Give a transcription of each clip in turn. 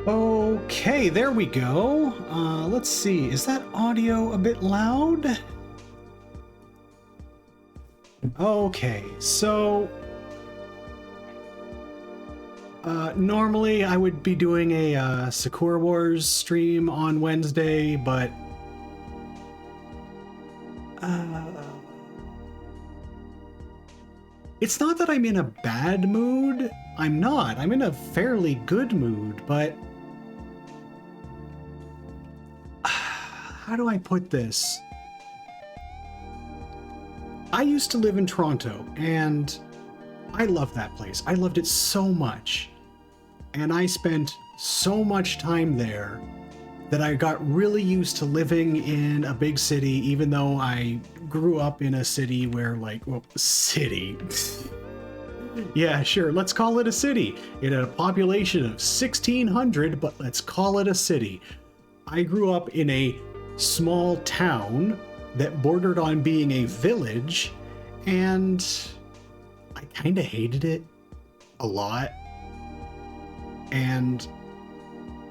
Okay, there we go. Let's see, is that audio a bit loud? Okay, so normally I would be doing a Sakura Wars stream on Wednesday, but it's not that I'm in a bad mood. I'm not. I'm in a fairly good mood, but how do I put this? I used to live in Toronto, and I loved that place. I loved it so much. And I spent so much time there that I got really used to living in a big city, even though I grew up in a city where, like, well, city. Yeah, sure, let's call it a city. It had a population of 1,600, but let's call it a city. I grew up in a small town that bordered on being a village, and I kind of hated it a lot. And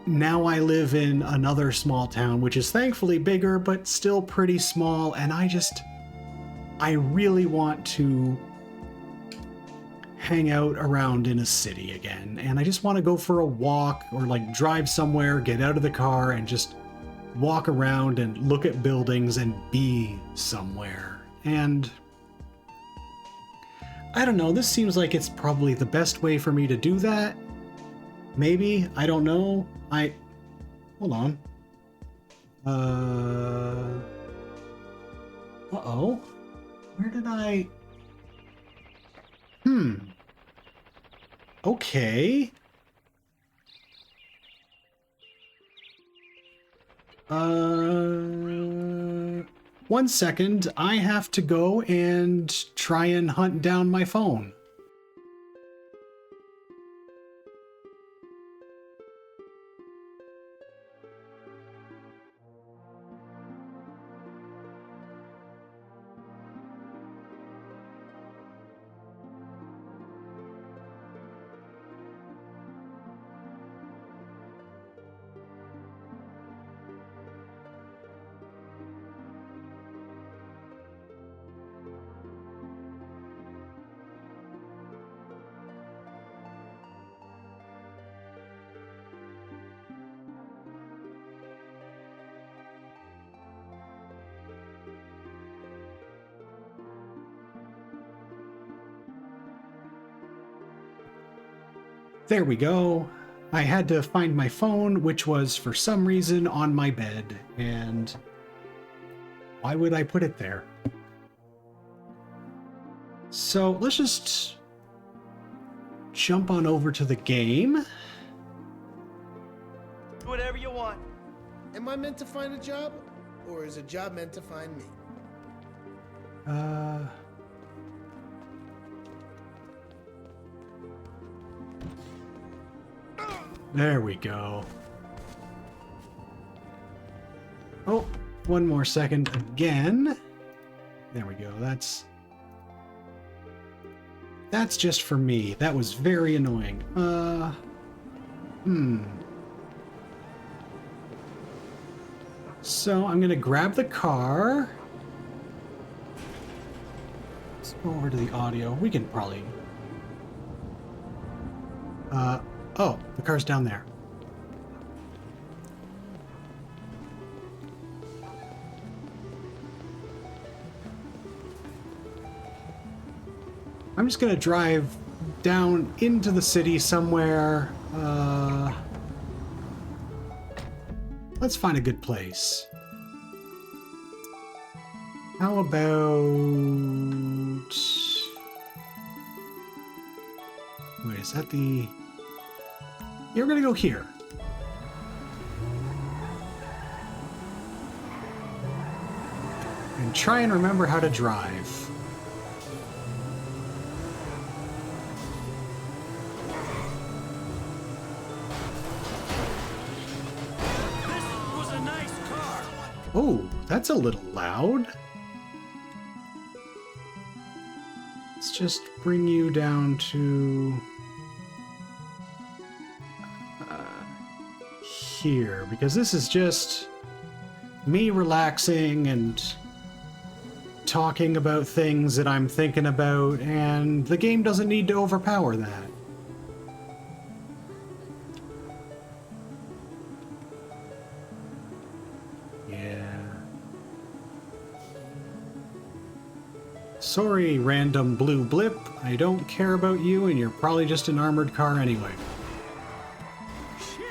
now I live in another small town, which is thankfully bigger, but still pretty small, and I really want to hang out around in a city again, and I just want to go for a walk or like drive somewhere, get out of the car and just walk around and look at buildings and be somewhere. And I don't know, this seems like it's probably the best way for me to do that. Maybe, I don't know. Hold on. Uh-oh. Where did I... Okay. One second. I have to go and try and hunt down my phone. There we go. I had to find my phone, which was for some reason on my bed, and why would I put it there? So let's just jump on over to the game. Do whatever you want. Am I meant to find a job, or is a job meant to find me? There we go. Oh, one more second again. There we go. That's just for me. That was very annoying. So I'm gonna grab the car. Let's go over to the audio. We can probably... oh, the car's down there. I'm just gonna drive down into the city somewhere. Let's find a good place. How about... Wait, is that the... Yeah, we're gonna go here. And try and remember how to drive. Oh, that's a little loud. Let's just bring you down to here, because this is just me relaxing and talking about things that I'm thinking about, and the game doesn't need to overpower that. Sorry, random blue blip. I don't care about you, and you're probably just an armored car anyway. Shit.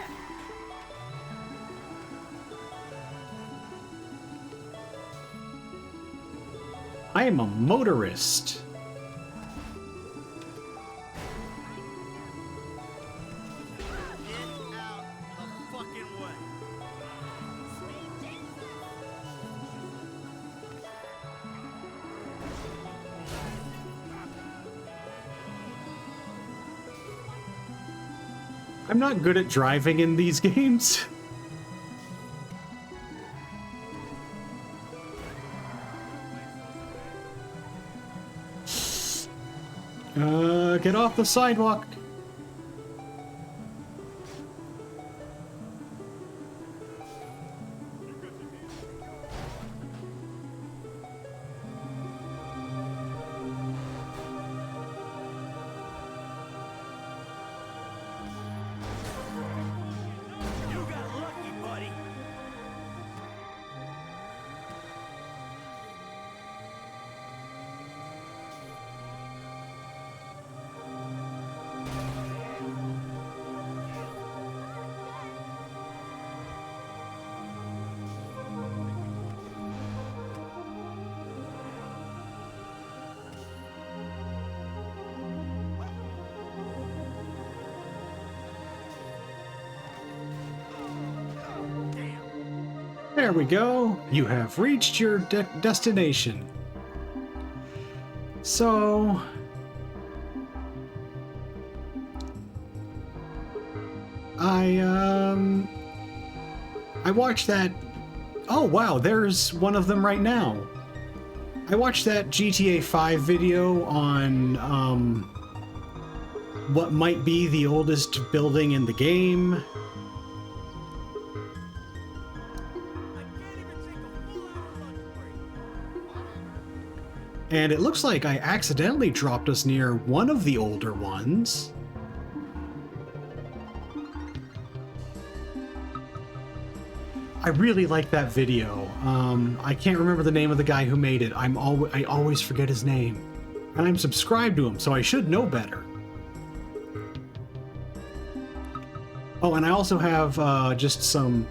I am a motorist. Get out the fucking way. I'm not good at driving in these games. Get off the sidewalk. There we go. You have reached your destination. So... I watched that... Oh, wow, there's one of them right now. I watched that GTA 5 video on, what might be the oldest building in the game. And it looks like I accidentally dropped us near one of the older ones. I really like that video. I can't remember the name of the guy who made it. I always forget his name. And I'm subscribed to him, so I should know better. Oh, and I also have just some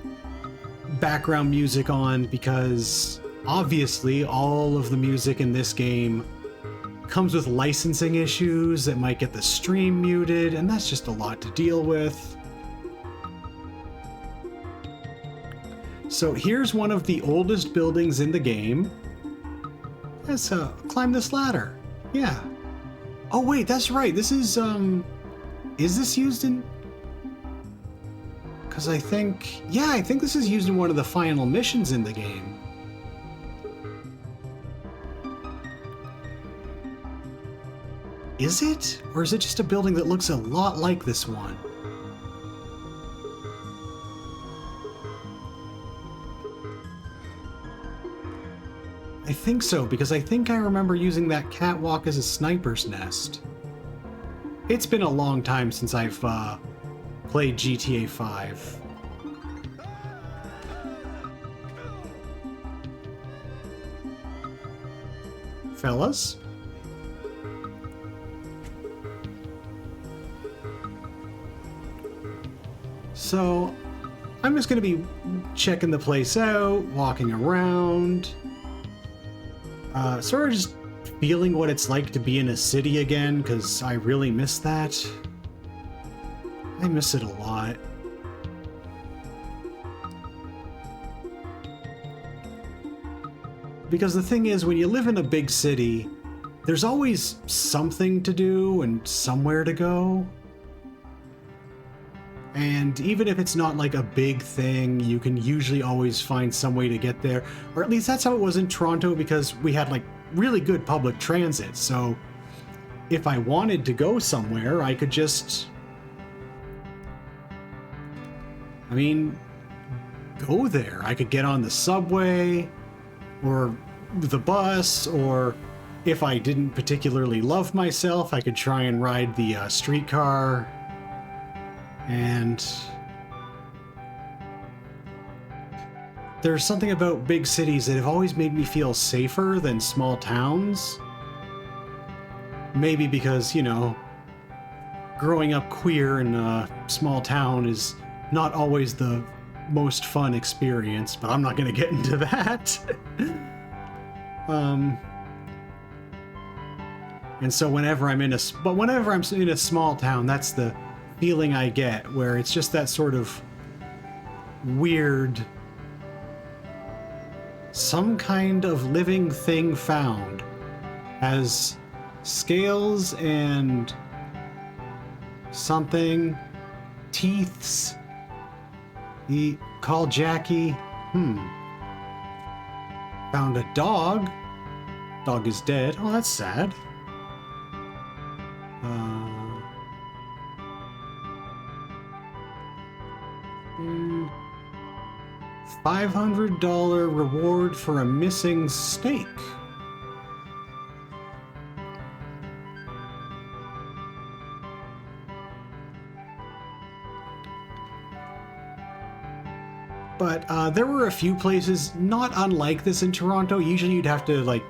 background music on because obviously all of the music in this game comes with licensing issues that might get the stream muted, and that's just a lot to deal with. So here's one of the oldest buildings in the game. Let's climb this ladder. Yeah. Oh wait, that's right. This is this used in... Because I think... Yeah, I think this is used in one of the final missions in the game. Is it? Or is it just a building that looks a lot like this one? I think so, because I think I remember using that catwalk as a sniper's nest. It's been a long time since I've played GTA 5. Fellas? So, I'm just gonna be checking the place out, walking around. Sort of just feeling what it's like to be in a city again, because I really miss that. I miss it a lot. Because the thing is, when you live in a big city, there's always something to do and somewhere to go. And even if it's not like a big thing, you can usually always find some way to get there. Or at least that's how it was in Toronto, because we had like really good public transit. So if I wanted to go somewhere, I could just... I mean, go there. I could get on the subway or the bus, or if I didn't particularly love myself, I could try and ride the streetcar. And there's something about big cities that have always made me feel safer than small towns. Maybe because, you know, growing up queer in a small town is not always the most fun experience, but I'm not going to get into that. And so whenever I'm in a small town, that's the feeling I get, where it's just that sort of weird, some kind of living thing found, has scales and something, teeths. He called Jackie. Found a dog. Dog is dead. Oh, that's sad. $500 reward for a missing steak. But there were a few places not unlike this in Toronto. Usually you'd have to like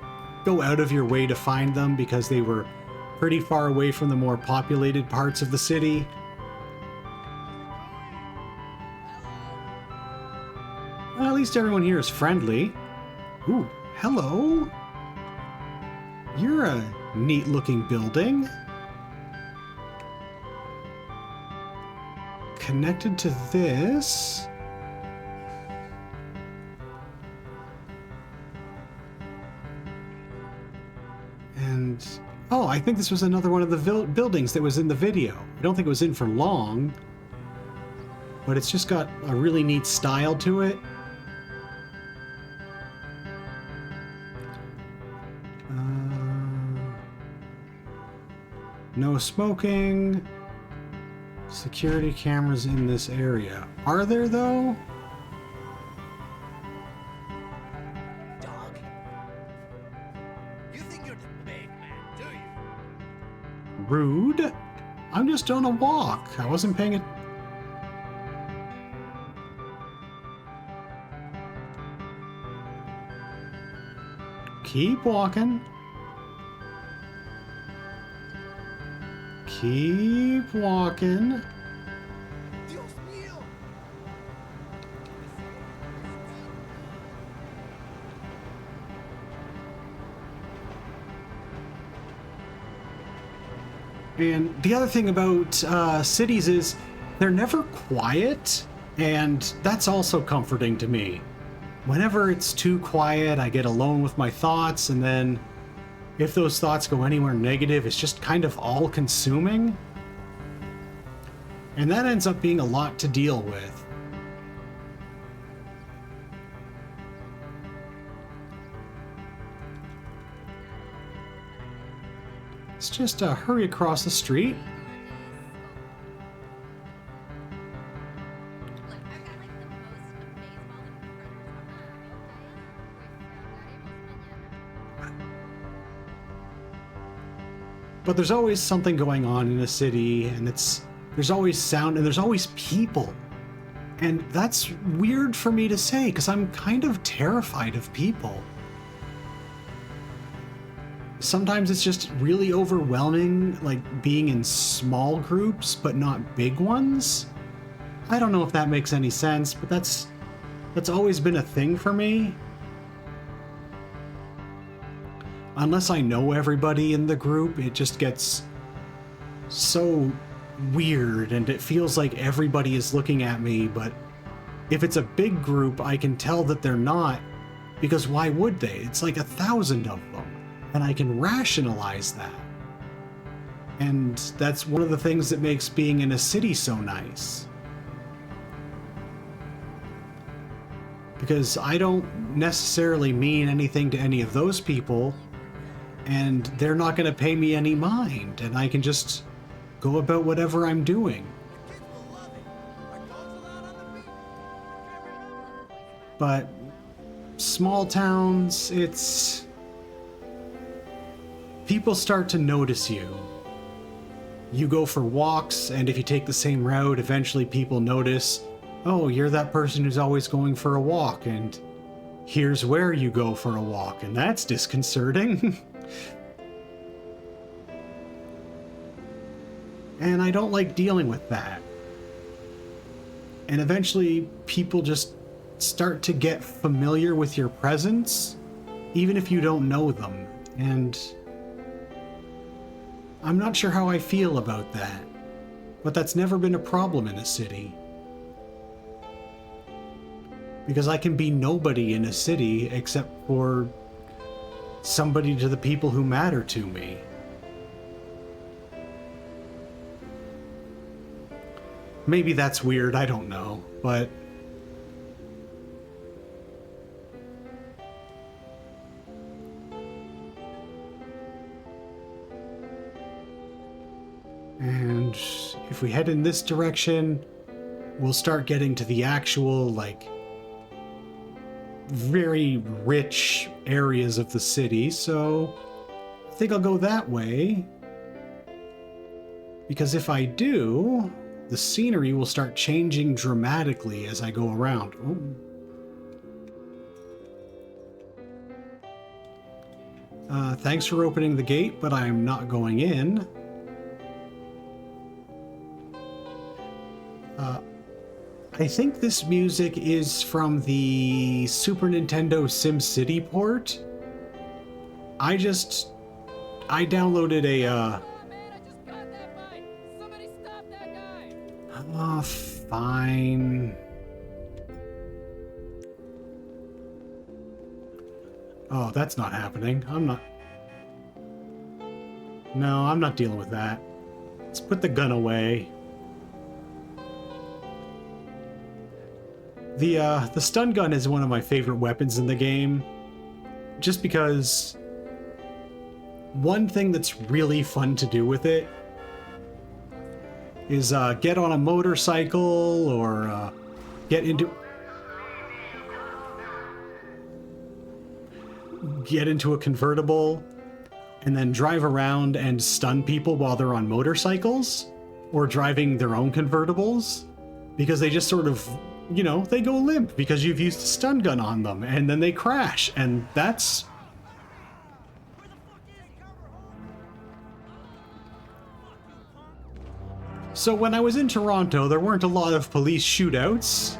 go out of your way to find them because they were pretty far away from the more populated parts of the city. Well, at least everyone here is friendly. Ooh, hello. You're a neat looking building. Connected to this. And, oh, I think this was another one of the buildings that was in the video. I don't think it was in for long, but it's just got a really neat style to it. No smoking. Security cameras in this area. Are there, though? Dog. You think you're the big man, do you? Rude. I'm just on a walk. I wasn't paying it. Keep walking. Keep walking. Dios mío. And the other thing about cities is they're never quiet, and that's also comforting to me. Whenever it's too quiet, I get alone with my thoughts, and then if those thoughts go anywhere negative, it's just kind of all-consuming. And that ends up being a lot to deal with. Let's just hurry across the street. But there's always something going on in a city, and there's always sound, and there's always people. And that's weird for me to say, because I'm kind of terrified of people. Sometimes it's just really overwhelming, like being in small groups, but not big ones. I don't know if that makes any sense, but that's always been a thing for me. Unless I know everybody in the group, it just gets so weird, and it feels like everybody is looking at me, but if it's a big group, I can tell that they're not, because why would they? It's like 1,000 of them. And I can rationalize that. And that's one of the things that makes being in a city so nice. Because I don't necessarily mean anything to any of those people, and they're not going to pay me any mind, and I can just go about whatever I'm doing. But small towns, it's... people start to notice you. You go for walks, and if you take the same route, eventually people notice, oh, you're that person who's always going for a walk, and here's where you go for a walk, and that's disconcerting. And I don't like dealing with that. And eventually people just start to get familiar with your presence, even if you don't know them. And I'm not sure how I feel about that, but that's never been a problem in a city. Because I can be nobody in a city except for somebody to the people who matter to me. Maybe that's weird, I don't know, but... And if we head in this direction, we'll start getting to the actual, like, very rich areas of the city, so I think I'll go that way. Because if I do, the scenery will start changing dramatically as I go around. Thanks for opening the gate, but I'm not going in. I think this music is from the Super Nintendo SimCity port. I downloaded a, Oh man, I just got that bike! Somebody stop that guy! oh, fine. Oh, that's not happening. No, I'm not dealing with that. Let's put the gun away. The stun gun is one of my favorite weapons in the game, just because one thing that's really fun to do with it is get on a motorcycle or get into a convertible and then drive around and stun people while they're on motorcycles or driving their own convertibles, because they just sort of, you know, they go limp because you've used a stun gun on them, and then they crash, and that's... So when I was in Toronto, there weren't a lot of police shootouts.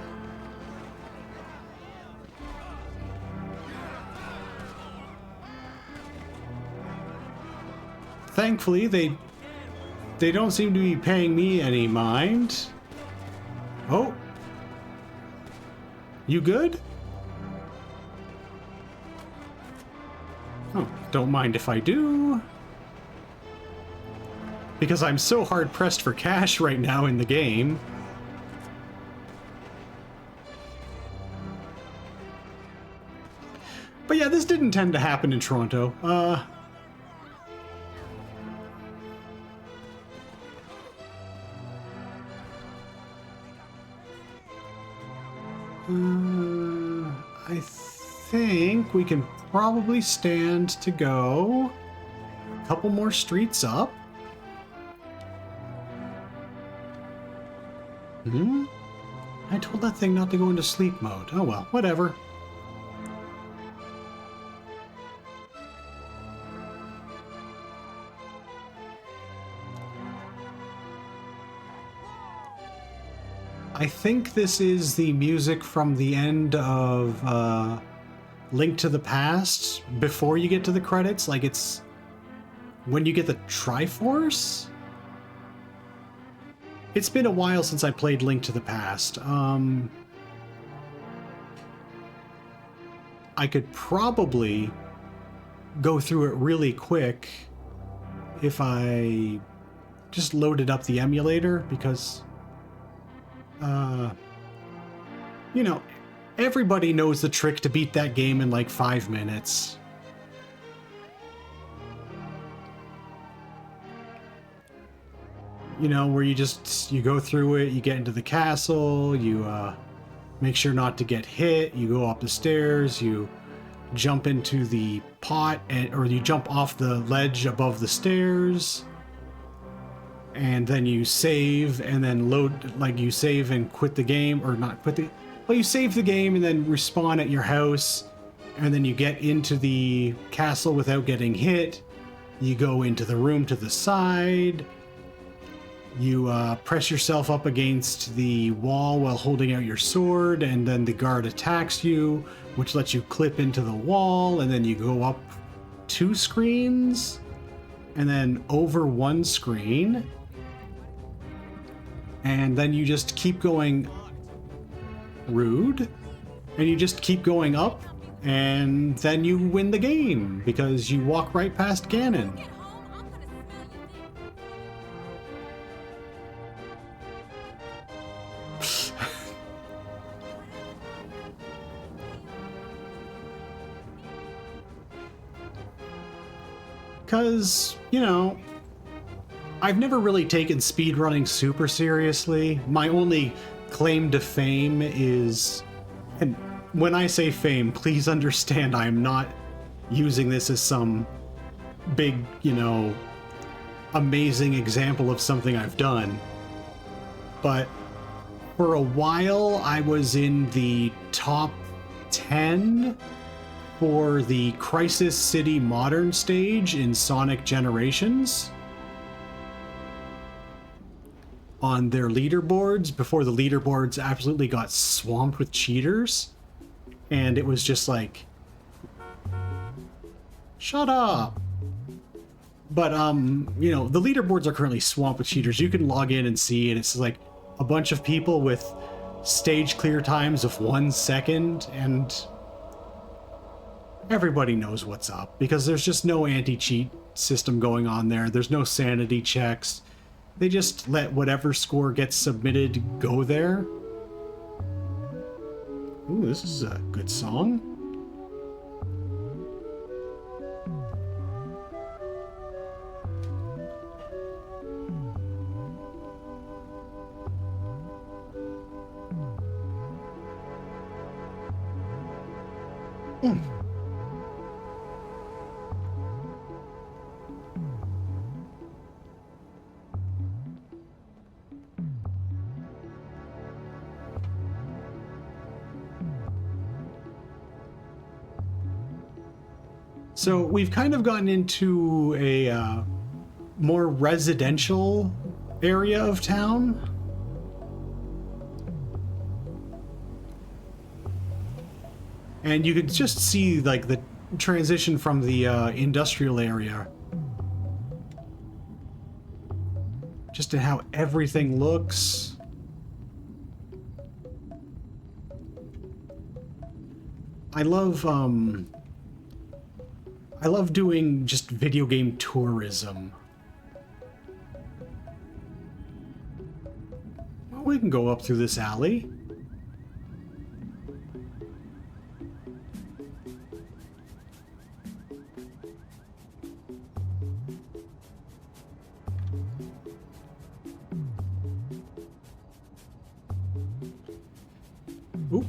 Thankfully, they they don't seem to be paying me any mind. Oh. You good? Oh, don't mind if I do. Because I'm so hard pressed for cash right now in the game. But yeah, this didn't tend to happen in Toronto. I think we can probably stand to go a couple more streets up. I told that thing not to go into sleep mode. Oh well, whatever. I think this is the music from the end of Link to the Past before you get to the credits. Like it's when you get the Triforce. It's been a while since I played Link to the Past. I could probably go through it really quick if I just loaded up the emulator because, you know, everybody knows the trick to beat that game in like 5 minutes. You know, where you go through it, you get into the castle, you make sure not to get hit, you go up the stairs, you jump into the pot, or you jump off the ledge above the stairs, and then you save, and then load, like you save and quit the game, or not quit the, well, you save the game and then respawn at your house, and then you get into the castle without getting hit, you go into the room to the side, you press yourself up against the wall while holding out your sword, and then the guard attacks you, which lets you clip into the wall, and then you go up 2 screens, and then over 1 screen, and then you just keep going rude, and you just keep going up, and then you win the game, because you walk right past Ganon. Because, you know, I've never really taken speedrunning super seriously. My only claim to fame is, and when I say fame, please understand I'm not using this as some big, you know, amazing example of something I've done. But for a while, I was in the top 10 for the Crisis City Modern stage in Sonic Generations on their leaderboards before the leaderboards absolutely got swamped with cheaters. And it was just like, shut up. But, you know, the leaderboards are currently swamped with cheaters. You can log in and see, and it's like a bunch of people with stage clear times of 1 second, and everybody knows what's up because there's just no anti-cheat system going on there. There's no sanity checks. They just let whatever score gets submitted go there. Ooh, this is a good song. So we've kind of gotten into a more residential area of town. And you could just see like the transition from the industrial area. just in how everything looks. I love doing just video game tourism. Well, we can go up through this alley. Oop.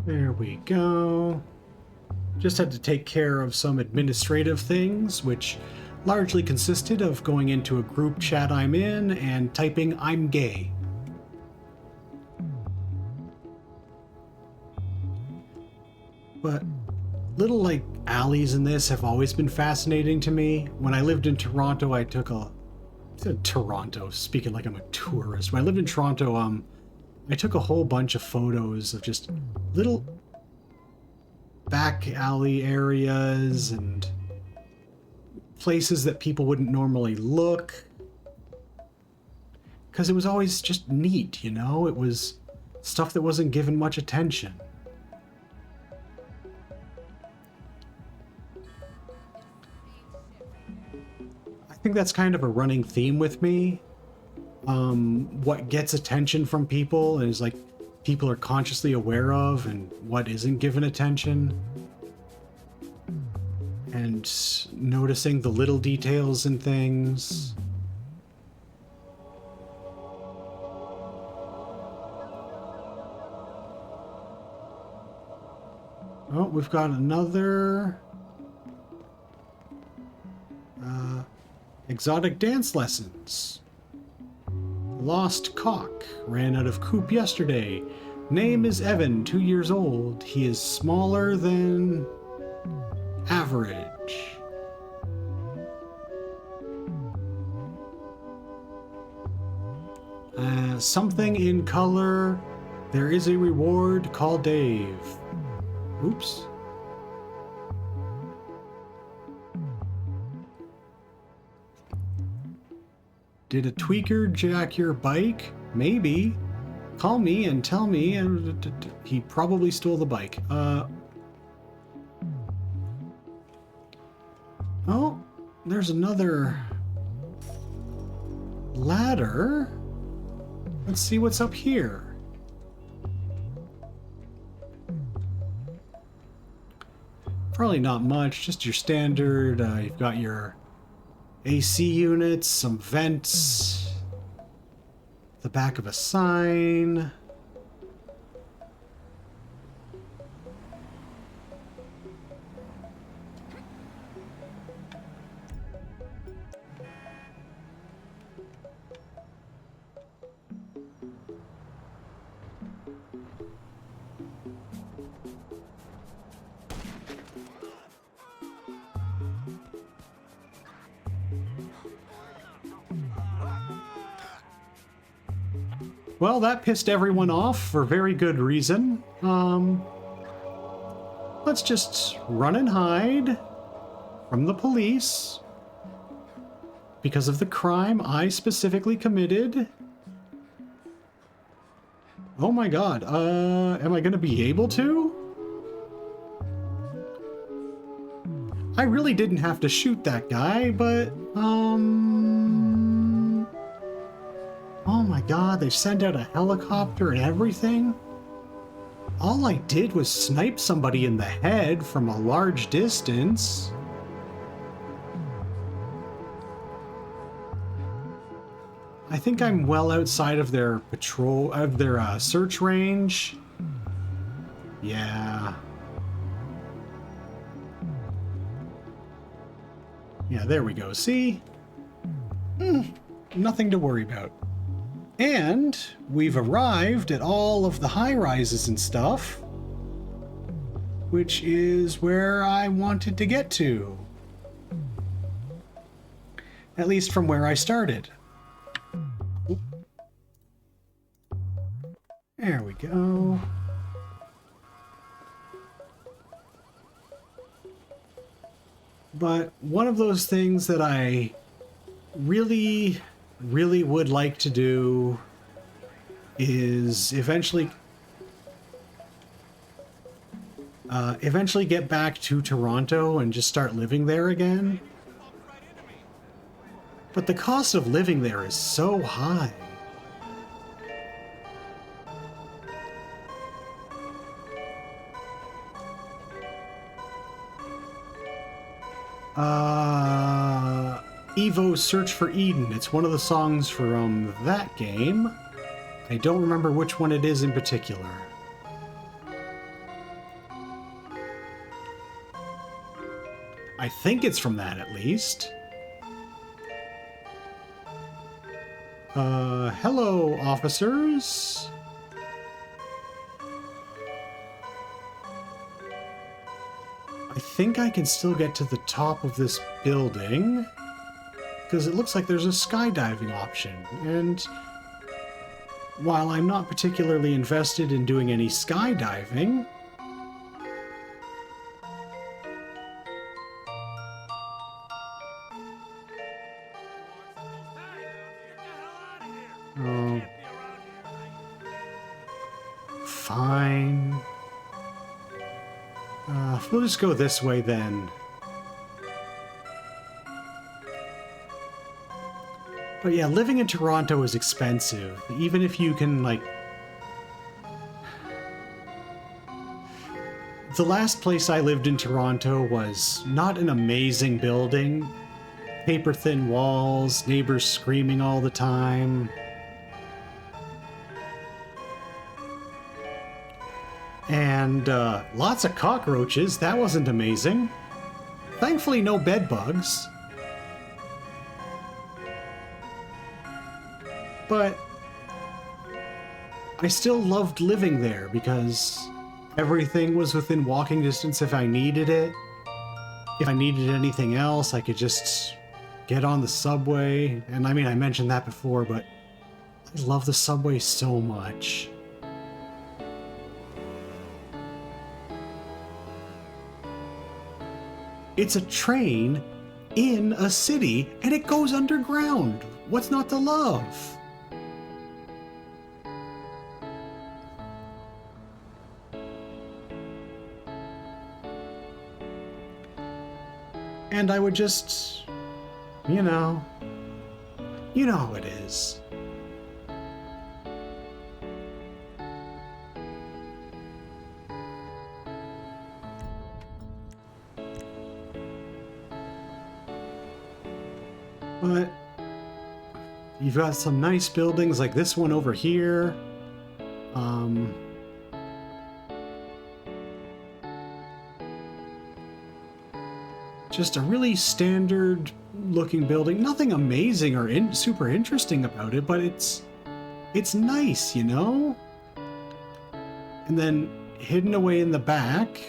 There we go. Just had to take care of some administrative things, which largely consisted of going into a group chat I'm in and typing "I'm gay." But little like alleys in this have always been fascinating to me. When I lived in Toronto, I took a Toronto, speaking like I'm a tourist. When I lived in Toronto, I took a whole bunch of photos of just little back alley areas and places that people wouldn't normally look. Because it was always just neat, you know? It was stuff that wasn't given much attention. I think that's kind of a running theme with me. What gets attention from people is like people are consciously aware of and what isn't given attention. And noticing the little details in things. Oh, we've got another exotic dance lessons. Lost cock. Ran out of coop yesterday. Name is Evan, 2 years old. He is smaller than average. Something in color. There is a reward. Call Dave. Oops. Did a tweaker jack your bike? Maybe. Call me and tell me. He probably stole the bike. Oh, there's another ladder. Let's see what's up here. Probably not much, just your standard. You've got your AC units, some vents, the back of a sign. Well, that pissed everyone off for very good reason. Let's just run and hide from the police because of the crime I specifically committed. Oh my god, am I gonna be able to? I really didn't have to shoot that guy, but, oh my god, they sent out a helicopter and everything? All I did was snipe somebody in the head from a large distance. I think I'm well outside of their search range. Yeah. Yeah, there we go. See? Nothing to worry about. And we've arrived at all of the high-rises and stuff, which is where I wanted to get to. At least from where I started. Oop. There we go. But one of those things that I really would like to do is eventually get back to Toronto and just start living there again. But the cost of living there is so high. Evo's Search for Eden. It's one of the songs from that game. I don't remember which one it is in particular. I think it's from that, at least. Hello, officers. I think I can still get to the top of this building, because it looks like there's a skydiving option, and while I'm not particularly invested in doing any skydiving, oh, fine. We'll just go this way then. But yeah, living in Toronto is expensive, even if you can, like... The last place I lived in Toronto was not an amazing building. Paper-thin walls, neighbors screaming all the time. And lots of cockroaches. That wasn't amazing. Thankfully, no bed bugs. But I still loved living there because everything was within walking distance if I needed it. If I needed anything else, I could just get on the subway. And I mean, I mentioned that before, but I love the subway so much. It's a train in a city, and it goes underground. What's not to love? And I would just, you know how it is. But you've got some nice buildings like this one over here. Just a really standard looking building. Nothing amazing or super interesting about it, but it's nice, you know? And then hidden away in the back.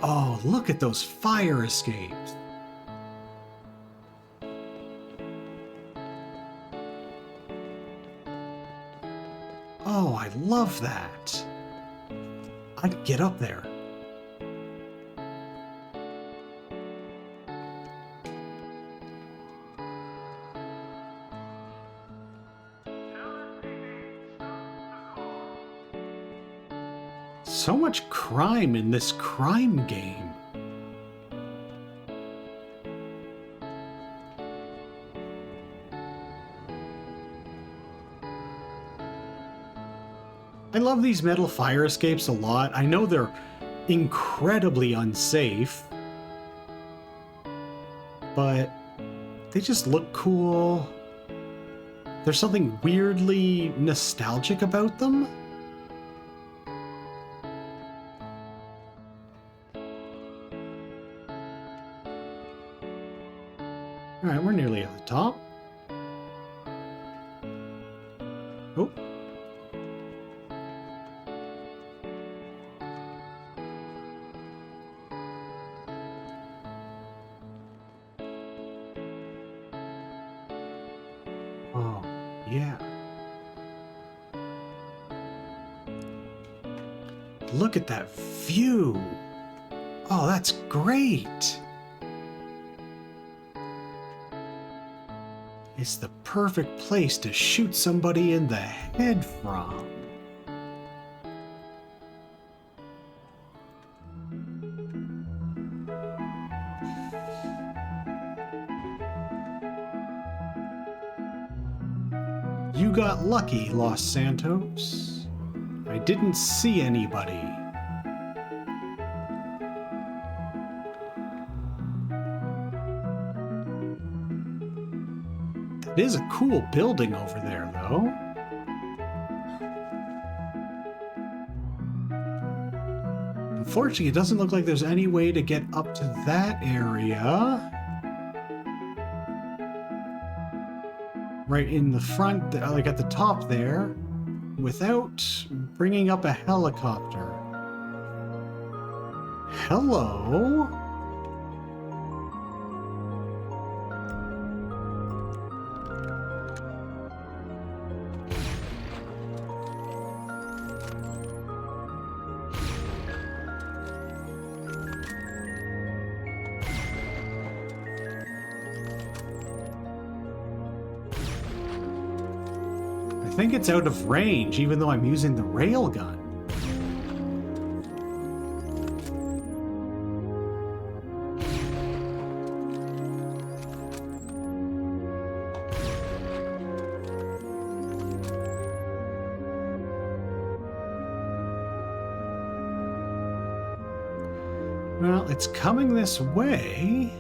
Oh, look at those fire escapes. Oh, I love that. I'd get up there. So much crime in this crime game. I love these metal fire escapes a lot. I know they're incredibly unsafe, but They just look cool. There's something weirdly nostalgic about them. Alright, we're nearly at the top. Oh. Oh, yeah. Look at that view. Oh, that's great. It's the perfect place to shoot somebody in the head from. You got lucky, Los Santos. I didn't see anybody. It is a cool building over there, though. Unfortunately, it doesn't look like there's any way to get up to that area. Right in the front, like at the top there, without bringing up a helicopter. Hello? I think it's out of range, even though I'm using the railgun. Well, it's coming this way.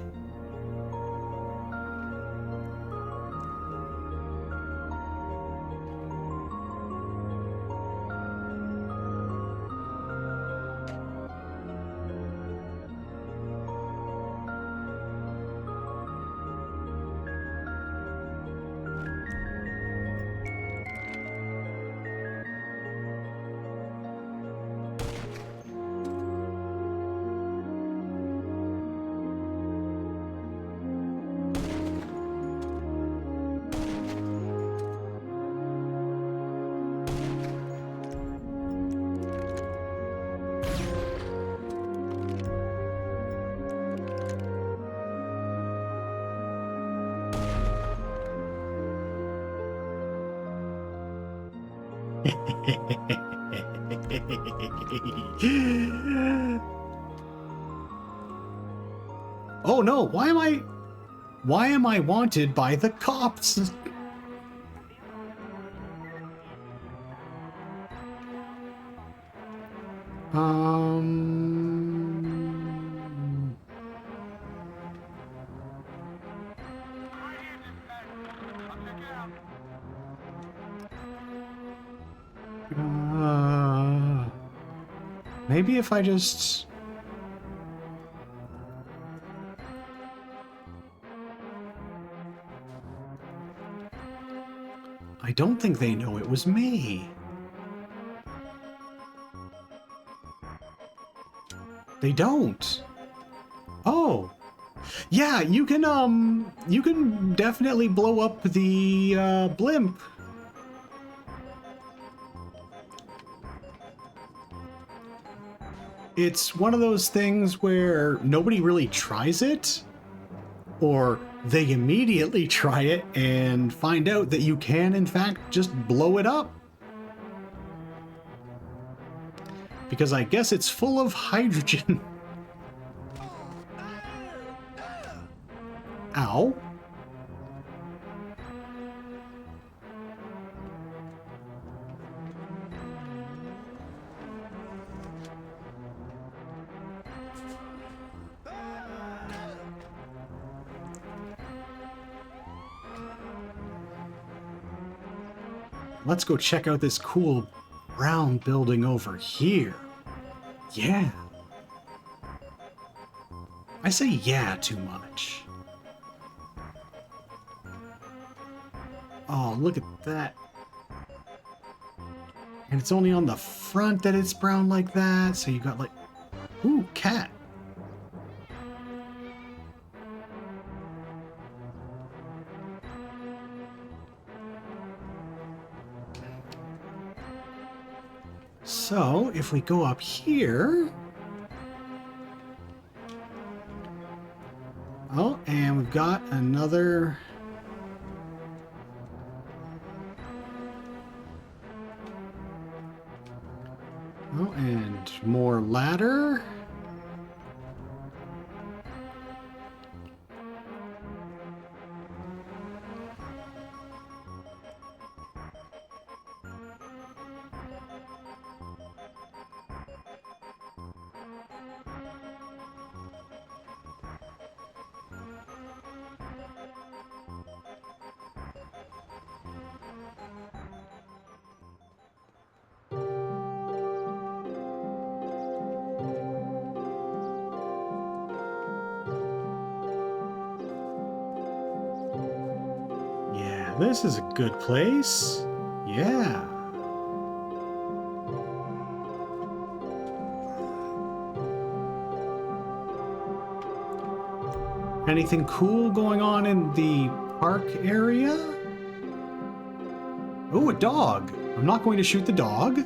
Oh no, why am I wanted by the cops? Maybe if I just... I don't think they know it was me. They don't. Oh. Yeah, you can definitely blow up the blimp. It's one of those things where nobody really tries it, or they immediately try it and find out that you can, in fact, just blow it up. Because I guess it's full of hydrogen. Ow. Let's go check out this cool brown building over here. Yeah. I say yeah too much. Oh, look at that. And it's only on the front that it's brown like that, so you got like... Ooh, cat. So, if we go up here... Oh, and we've got another... Oh, and more ladder. Yeah, this is a good place. Yeah. Anything cool going on in the park area? Oh, a dog. I'm not going to shoot the dog.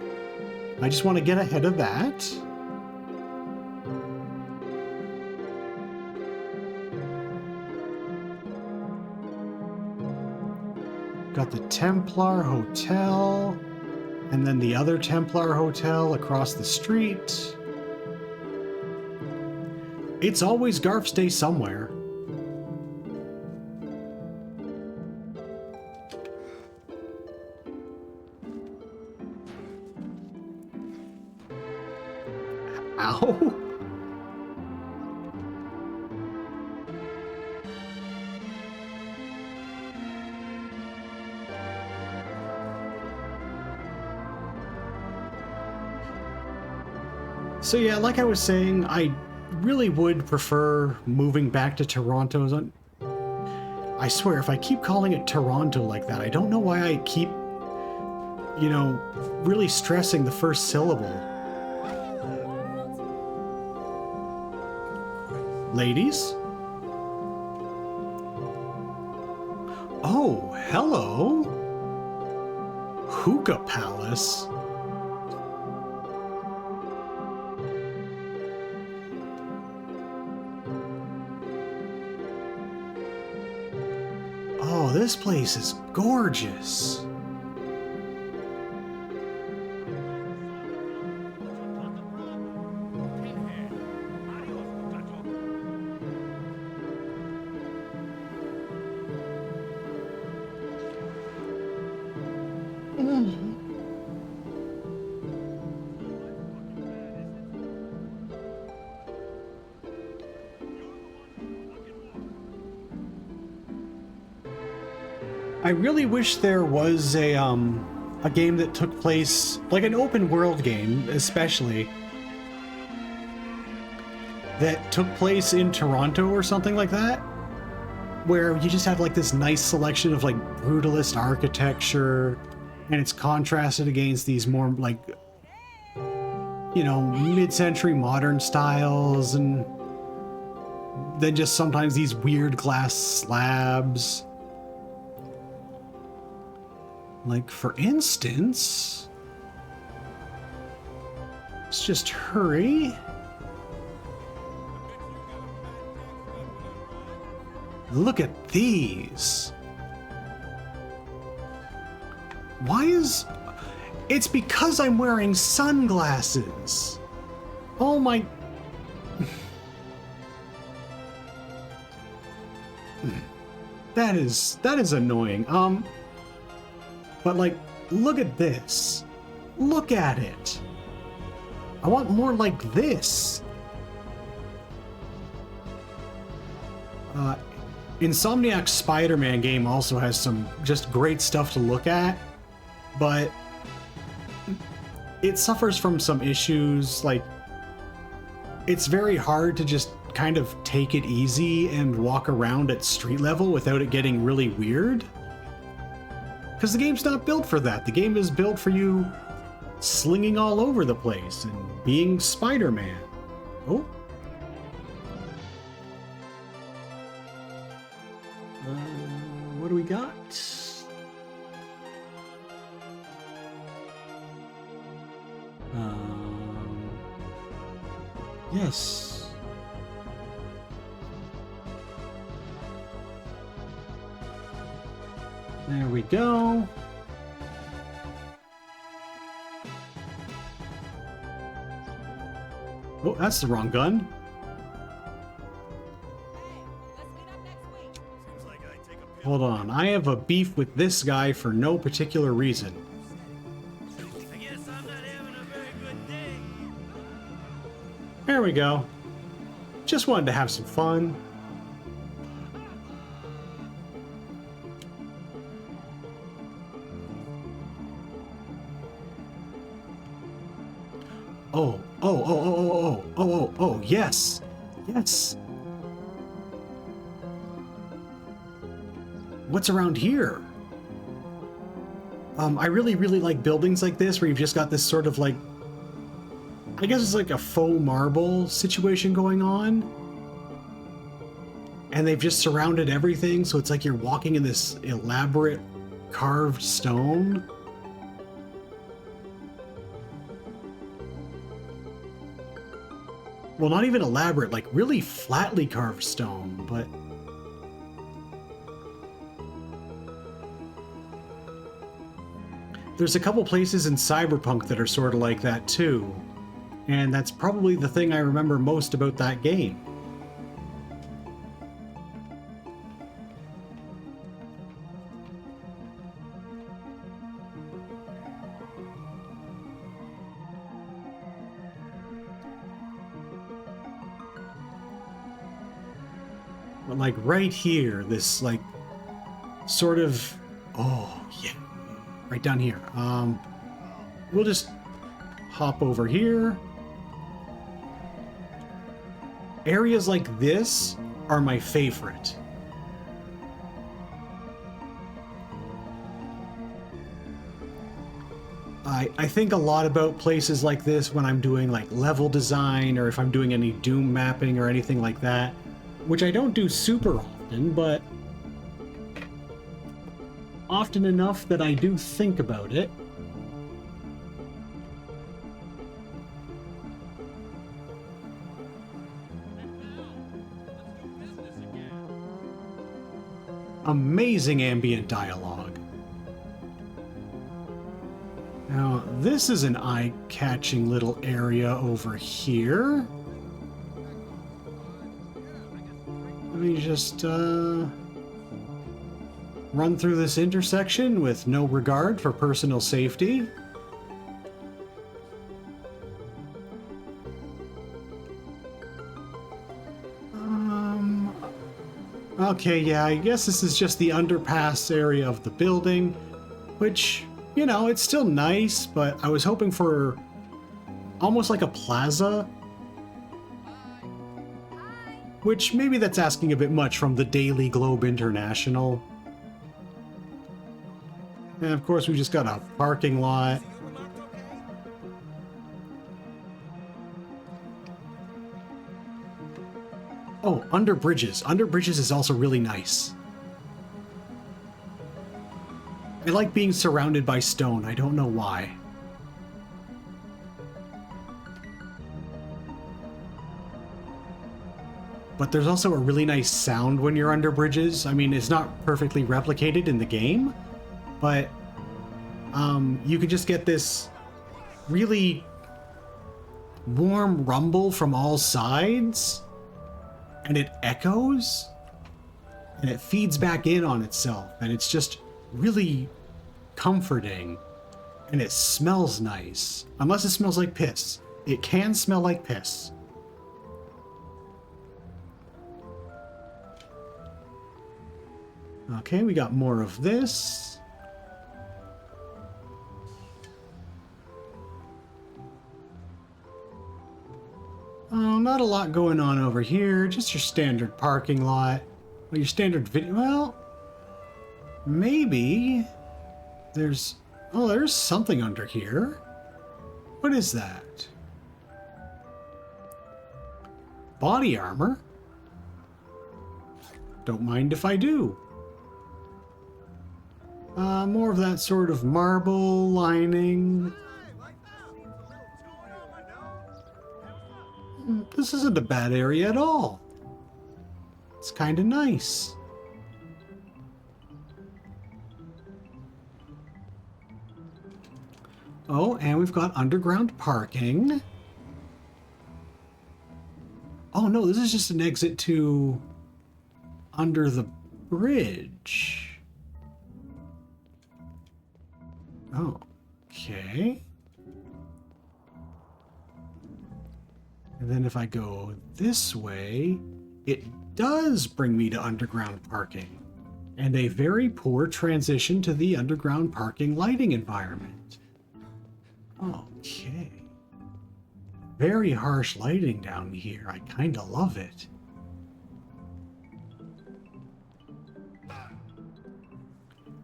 I just want to get ahead of that. Got the Templar Hotel, and then the other Templar Hotel across the street. It's always Garf's Day somewhere. Ow! So yeah, like I was saying, I really would prefer moving back to Toronto. I swear, if I keep calling it Toronto like that, I don't know why I keep, you know, really stressing the first syllable. Ladies? Oh, hello. Hookah Palace. Oh, this place is gorgeous. I really wish there was a game that took place, like an open world game, especially, that took place in Toronto or something like that, where you just have like this nice selection of like brutalist architecture, and it's contrasted against these more like, you know, mid-century modern styles, and then just sometimes these weird glass slabs. Like, for instance, let's just hurry. Look at these. Why is... It's because I'm wearing sunglasses. Oh my... That is annoying. But like, look at this. Look at it. I want more like this. Insomniac's Spider-Man game also has some just great stuff to look at. but it suffers from some issues. Like, it's very hard to just kind of take it easy and walk around at street level without it getting really weird. Because the game's not built for that. The game is built for you slinging all over the place and being Spider-Man. Oh. What do we got? Yes. There we go. Oh, that's the wrong gun. Hold on, I have a beef with this guy for no particular reason. I guess I'm not having a very good day. There we go. Just wanted to have some fun. Oh, yes. Yes. What's around here? I really like buildings like this where you've just got this sort of like, I guess it's like a faux marble situation going on. And they've just surrounded everything, so it's like you're walking in this elaborate carved stone. Well, not even elaborate, like really flatly carved stone, but... There's a couple places in Cyberpunk that are sort of like that too. And that's probably the thing I remember most about that game. But like right here, this like sort of, oh yeah, right down here. We'll just hop over here. Areas like this are my favorite. I think a lot about places like this when I'm doing like level design or if I'm doing any Doom mapping or anything like that, which I don't do super often, but often enough that I do think about it. Amazing ambient dialogue. Now, this is an eye-catching little area over here. Let me just run through this intersection with no regard for personal safety. Okay, yeah, I guess this is just the underpass area of the building, which, you know, it's still nice, but I was hoping for almost like a plaza, which maybe that's asking a bit much from the Daily Globe International. And of course, we just got a parking lot. Oh, under bridges. Under bridges is also really nice. I like being surrounded by stone. I don't know why. But there's also a really nice sound when you're under bridges. I mean, it's not perfectly replicated in the game, but you can just get this really warm rumble from all sides. And it echoes, and it feeds back in on itself, and it's just really comforting, and it smells nice. Unless it smells like piss. It can smell like piss. Okay, we got more of this. not a lot going on over here. Just your standard parking lot. Well, your standard video. Well, maybe there's. Oh, there's something under here. What is that? Body armor? Don't mind if I do. More of that sort of marble lining. This isn't a bad area at all. It's kind of nice. Oh, and we've got underground parking. Oh no, this is just an exit to under the bridge. Oh, okay. And then if I go this way, it does bring me to underground parking. And a very poor transition to the underground parking lighting environment. Okay. Very harsh lighting down here. I kind of love it.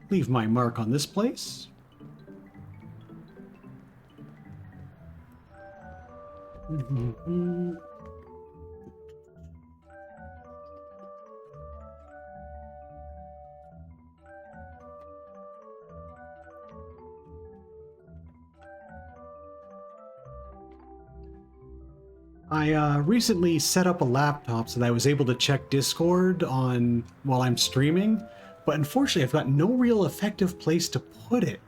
Leave my mark on this place. I recently set up a laptop so that I was able to check Discord on while I'm streaming, but unfortunately I've got no real effective place to put it.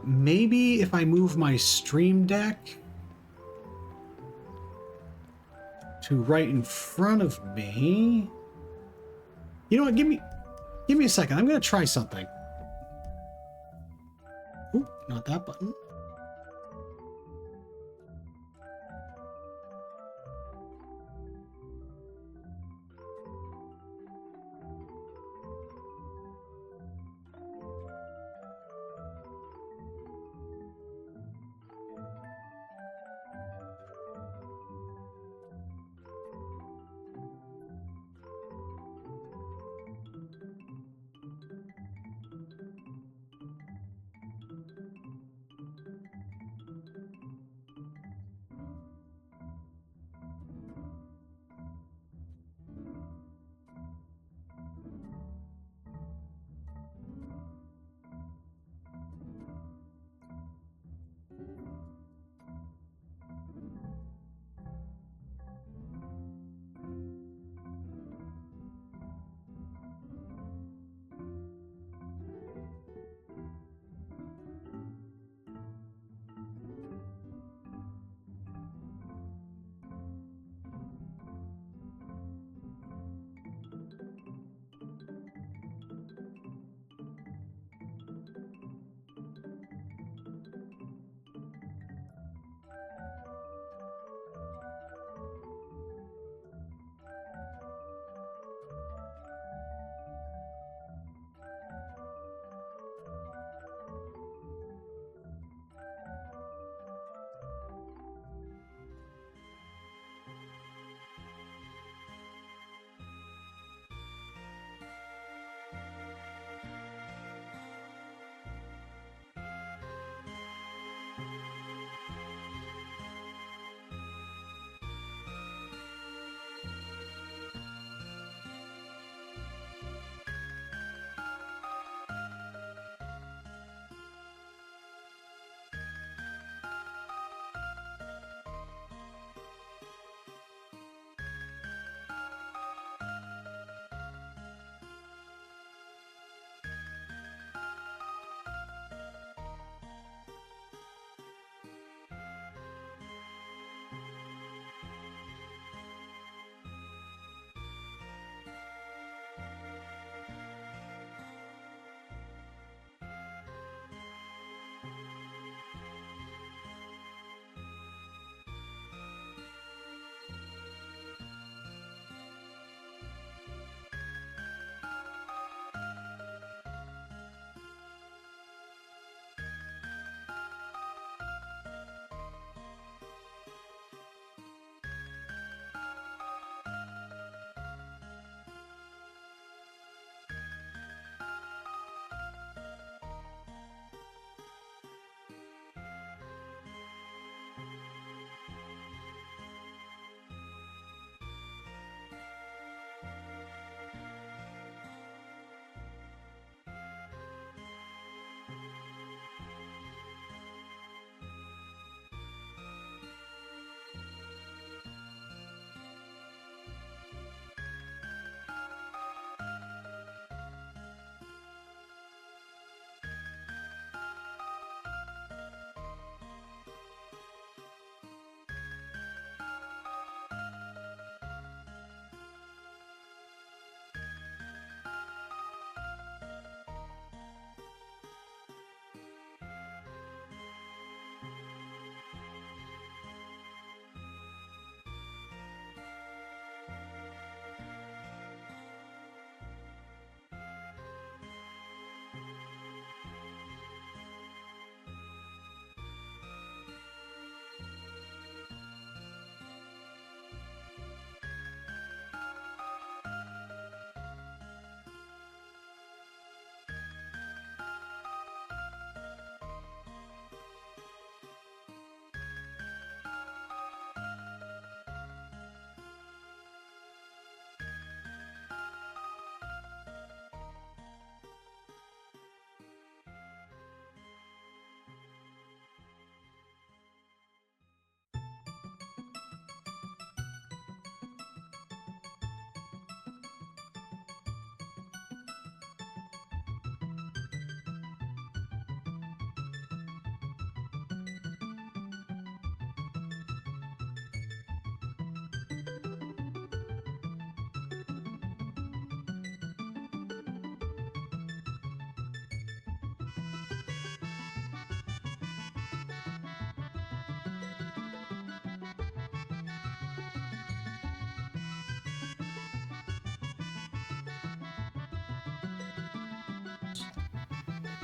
Maybe if I move my stream deck to right in front of me. You know what? Give me a second. I'm gonna try something. Oop, not that button.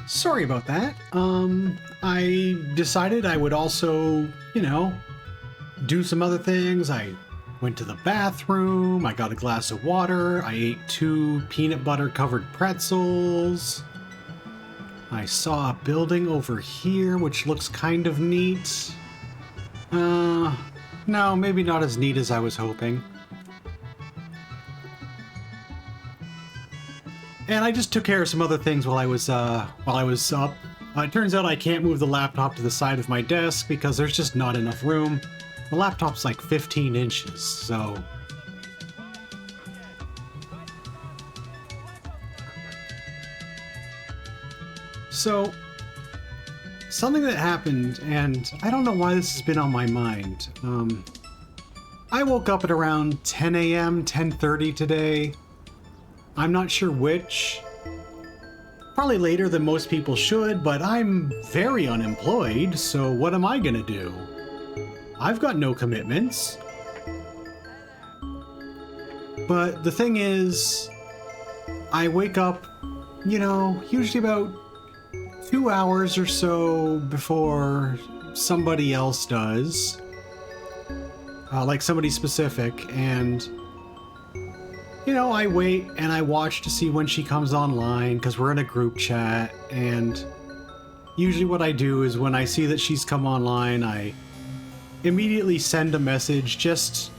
Sorry about that. I decided I would also, do some other things. I went to the bathroom, I got a glass of water, I ate 2 peanut butter covered pretzels. I saw a building over here which looks kind of neat. No, maybe not as neat as I was hoping. And I just took care of some other things while I was up. It turns out I can't move the laptop to the side of my desk because there's just not enough room. The laptop's like 15 inches, so... So, something that happened, and I don't know why this has been on my mind. I woke up at around 10 a.m., 10:30 today. I'm not sure which. Probably later than most people should, but I'm very unemployed, so what am I gonna do? I've got no commitments. But the thing is, I wake up, usually about 2 hours or so before somebody else does. Like somebody specific, and I wait and I watch to see when she comes online because we're in a group chat, and usually what I do is when I see that she's come online, I immediately send a message just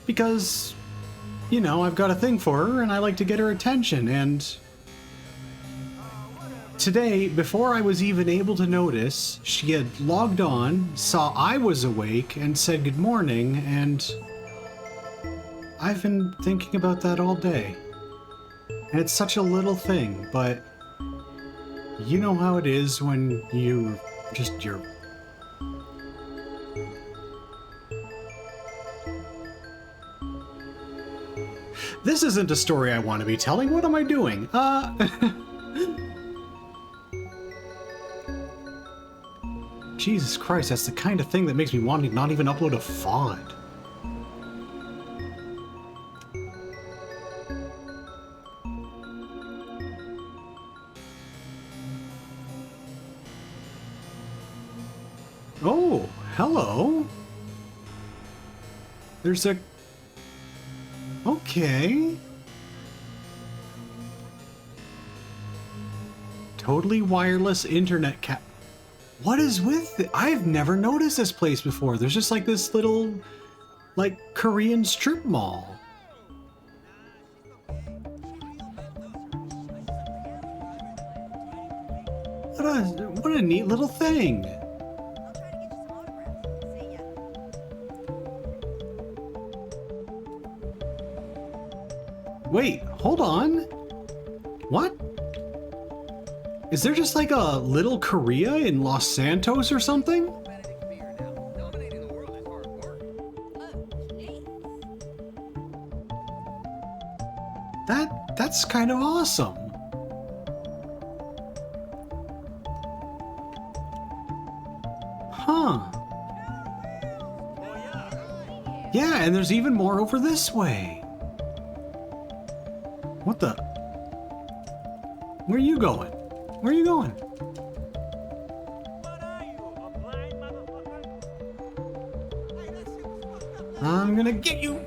because, I've got a thing for her and I like to get her attention. And today, before I was even able to notice, she had logged on, saw I was awake, and said good morning, and I've been thinking about that all day. And it's such a little thing, but you know how it is when you're... This isn't a story I want to be telling. What am I doing? Jesus Christ, that's the kind of thing that makes me want to not even upload a VOD. Oh, hello. There's a... Okay. Totally wireless internet cap... What is with it? I've never noticed this place before. There's just like this little, like, Korean strip mall. What a neat little thing. Wait, hold on. What? Is there just like a little Korea in Los Santos or something? That's kind of awesome. Huh. Yeah, and there's even more over this way. What the? Where are you going? Where are you going? I'm gonna get you.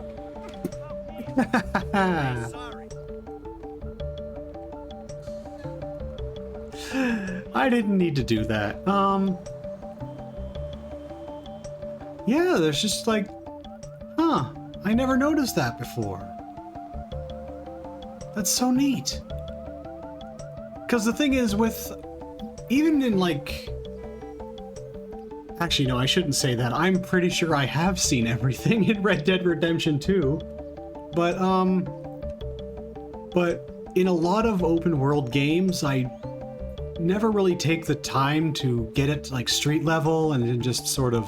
I didn't need to do that. Yeah, there's just like, I never noticed that before. That's so neat. Because the thing is even in like... Actually, no, I shouldn't say that. I'm pretty sure I have seen everything in Red Dead Redemption 2. But in a lot of open world games, I never really take the time to get it to like street level and then just sort of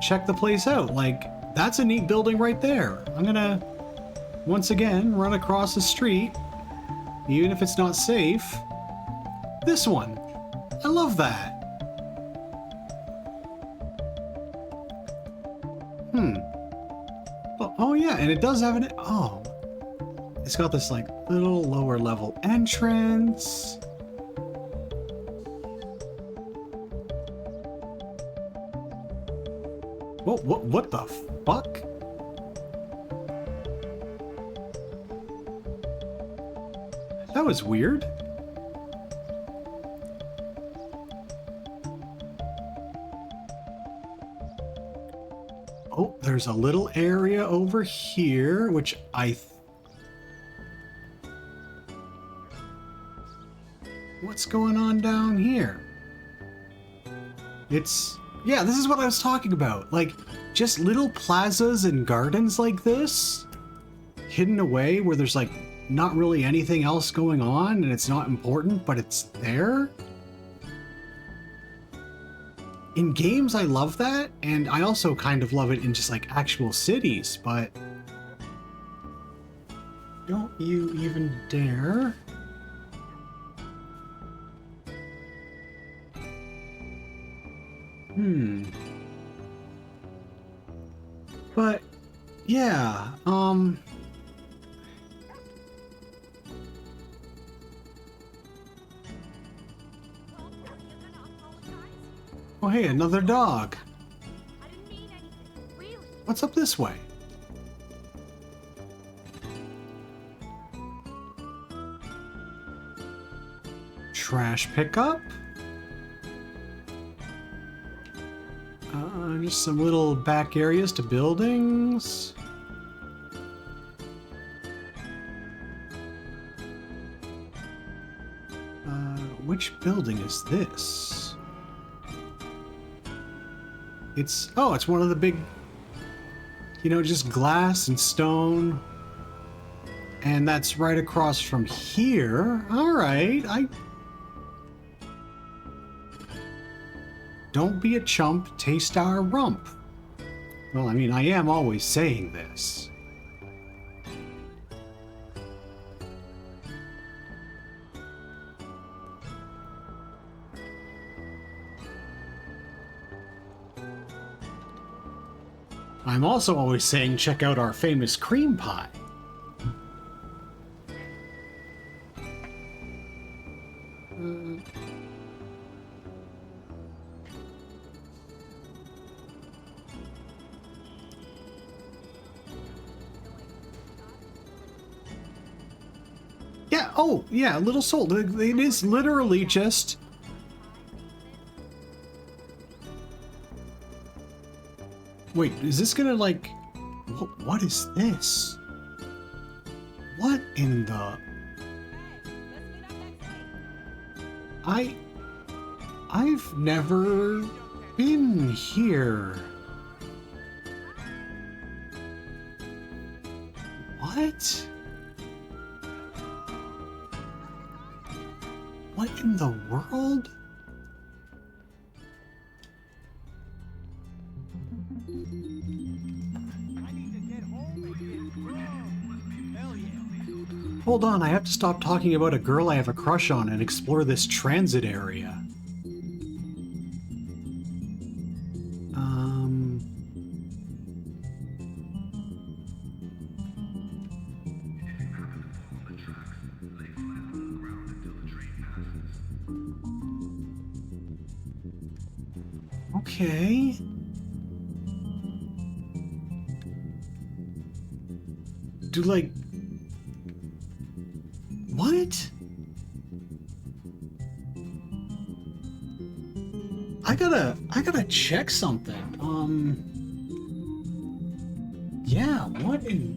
check the place out. Like, that's a neat building right there. I'm gonna, once again, run across the street, even if it's not safe. This one. I love that. Oh yeah, and it does have an... Oh. It's got this like little lower level entrance. What the fuck? That was weird. Oh, there's a little area over here, which what's going on down here? Yeah, this is what I was talking about. Like, just little plazas and gardens like this, hidden away where there's like not really anything else going on and it's not important, but it's there. In games, I love that, and I also kind of love it in just like actual cities, but don't you even dare. But yeah, oh hey, another dog. I didn't mean anything. Really? What's up this way? Trash pickup? Just some little back areas to buildings. Which building is this? It's one of the big, just glass and stone. And that's right across from here. All right, Don't be a chump, taste our rump. Well, I mean, I am always saying this. I'm also always saying check out our famous cream pie. Yeah, oh, yeah, Little Soul. It is literally just... Wait, is this gonna, like... What is this? What in the... I've never been here. What? What in the world? I need to get home and get drunk. Hell yeah. Hold on, I have to stop talking about a girl I have a crush on and explore this transit area. Okay. Do like... What? I gotta check something. Yeah, what in...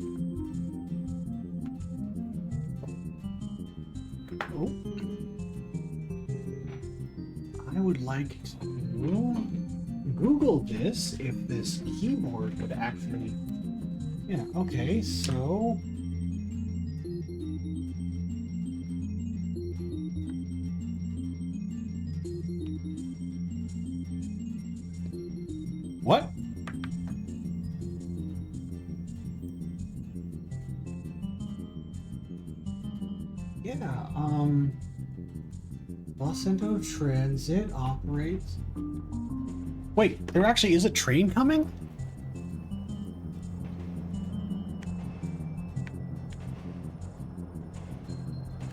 Oh. I would like to Google this if this keyboard would actually... Yeah, okay, so... What? Yeah, Los Angeles Transit operates... Wait, there actually is a train coming?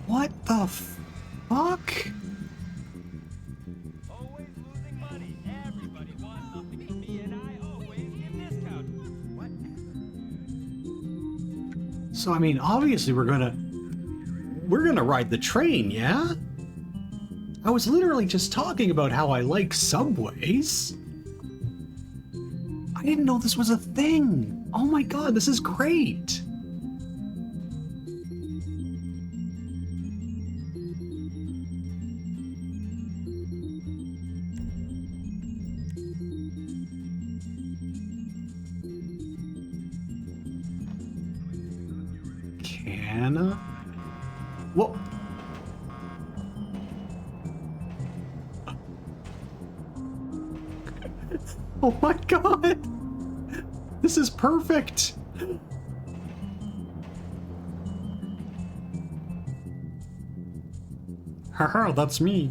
What the fuck? Always losing money. Everybody wants something. Me and I always get So, I mean, obviously we're gonna ride the train, yeah? I was literally just talking about how I like subways. I didn't know this was a thing. Oh my god, this is great. Canna? Whoa. Oh my god! This is perfect! Haha, that's me.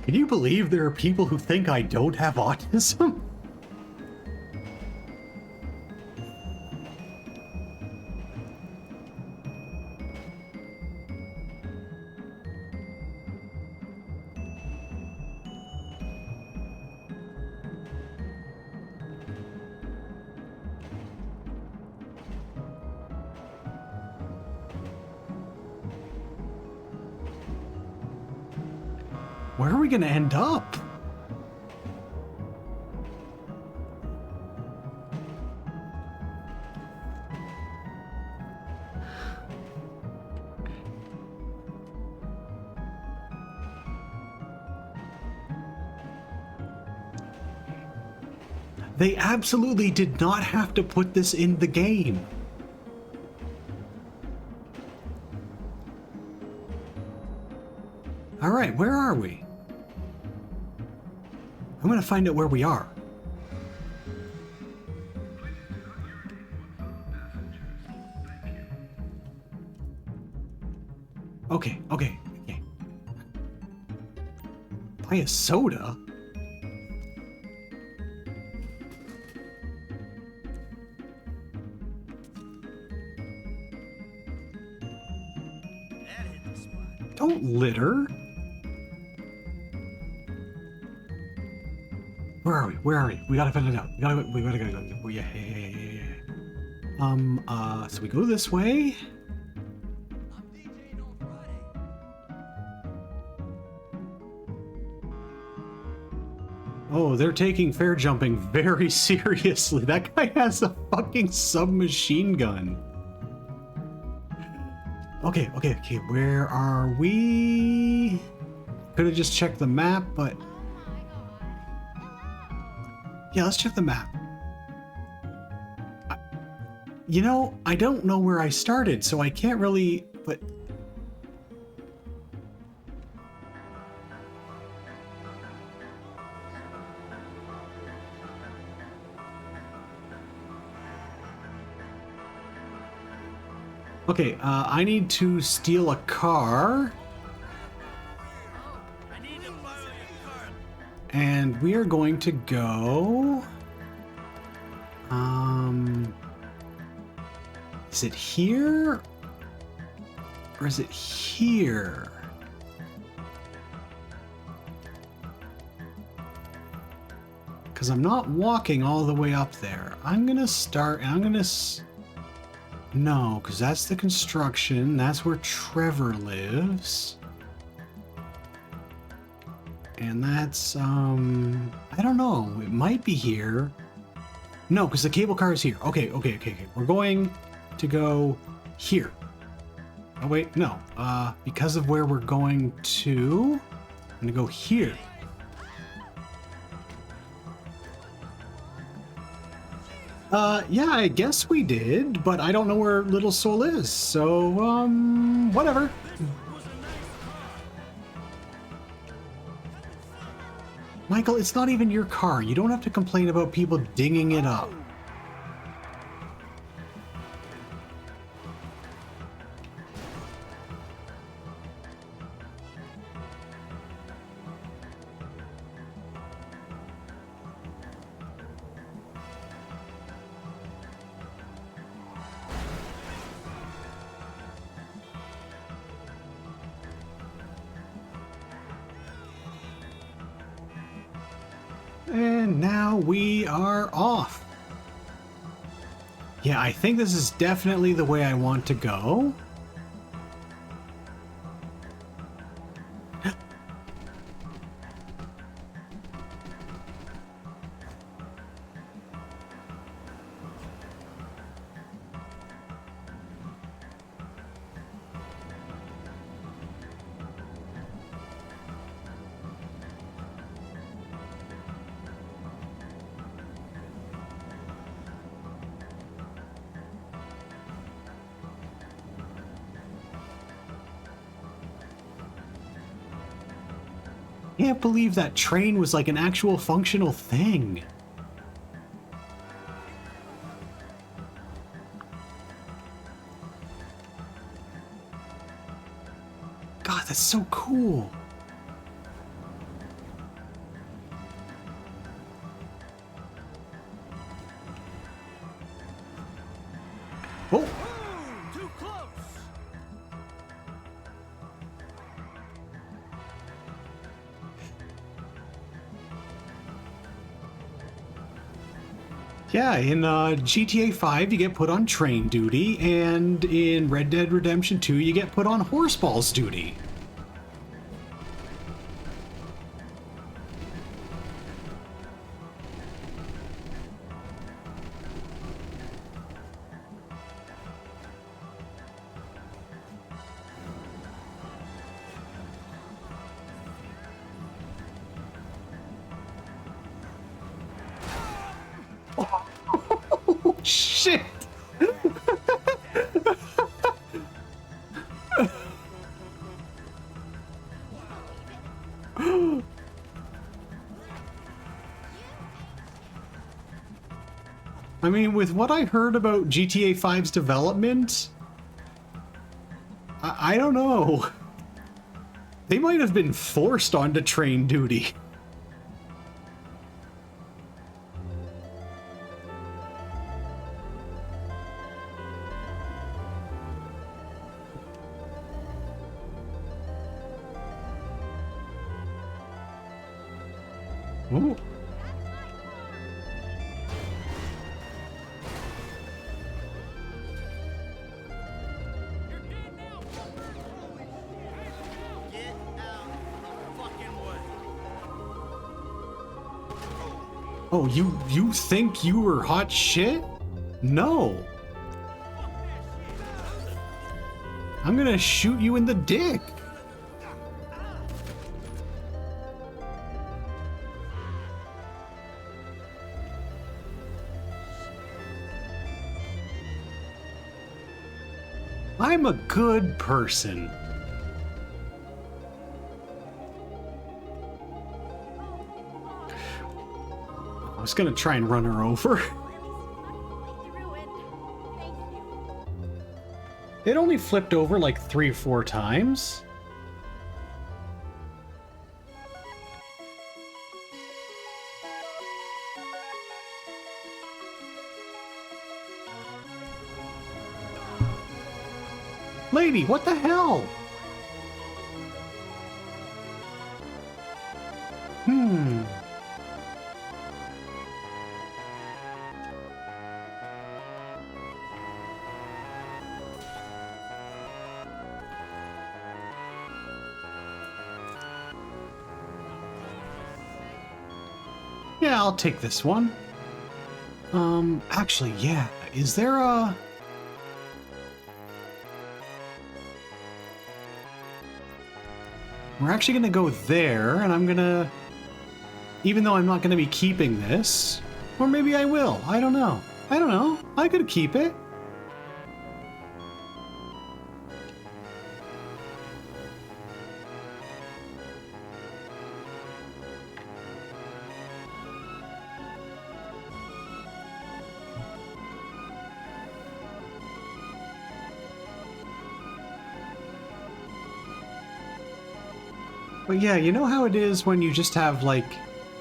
Can you believe there are people who think I don't have autism? Where are we gonna end up? They absolutely did not have to put this in the game. All right, where are we? I'm gonna find out where we are. Okay. Buy a soda? Don't litter. Where are we? We gotta find it out. We gotta go. Oh, yeah. So we go this way. I'm DJing on Friday. Oh, they're taking fair jumping very seriously. That guy has a fucking submachine gun. Okay. Where are we? Could have just checked the map, but yeah, let's check the map. You know, I don't know where I started, so I can't really, but... Okay, I need to steal a car. I need to borrow your car. And we are going to go... Is it here? Or is it here? Because I'm not walking all the way up there. I'm gonna start, and I'm gonna... No, because that's the construction. That's where Trevor lives. And that's, I don't know. It might be here. No, because the cable car is here. Okay. We're going to go here. Oh, wait, no. Because of where we're going to, I'm going to go here. Yeah, I guess we did, but I don't know where Little Soul is, so, whatever. Michael, it's not even your car. You don't have to complain about people dinging it up. And now we are off. Yeah, I think this is definitely the way I want to go. Can't believe that train was like an actual functional thing. God, that's so cool. Oh! Too close. Yeah, in GTA 5 you get put on train duty, and in Red Dead Redemption 2 you get put on horseballs duty. Oh, shit! I mean, with what I heard about GTA 5's development, I don't know. They might have been forced onto train duty. Ooh. Get out of the fucking way. Oh, you think you were hot shit? No. I'm gonna shoot you in the dick. I'm a good person. I was gonna try and run her over. Completely ruined. Thank you. It only flipped over like 3 or 4 times. Lady, what the hell? Hmm. Yeah, I'll take this one. Actually, yeah. Is there a... We're actually gonna go there, and I'm gonna... Even though I'm not gonna be keeping this, or maybe I will. I don't know. I don't know. I could keep it. But yeah, you know how it is when you just have, like,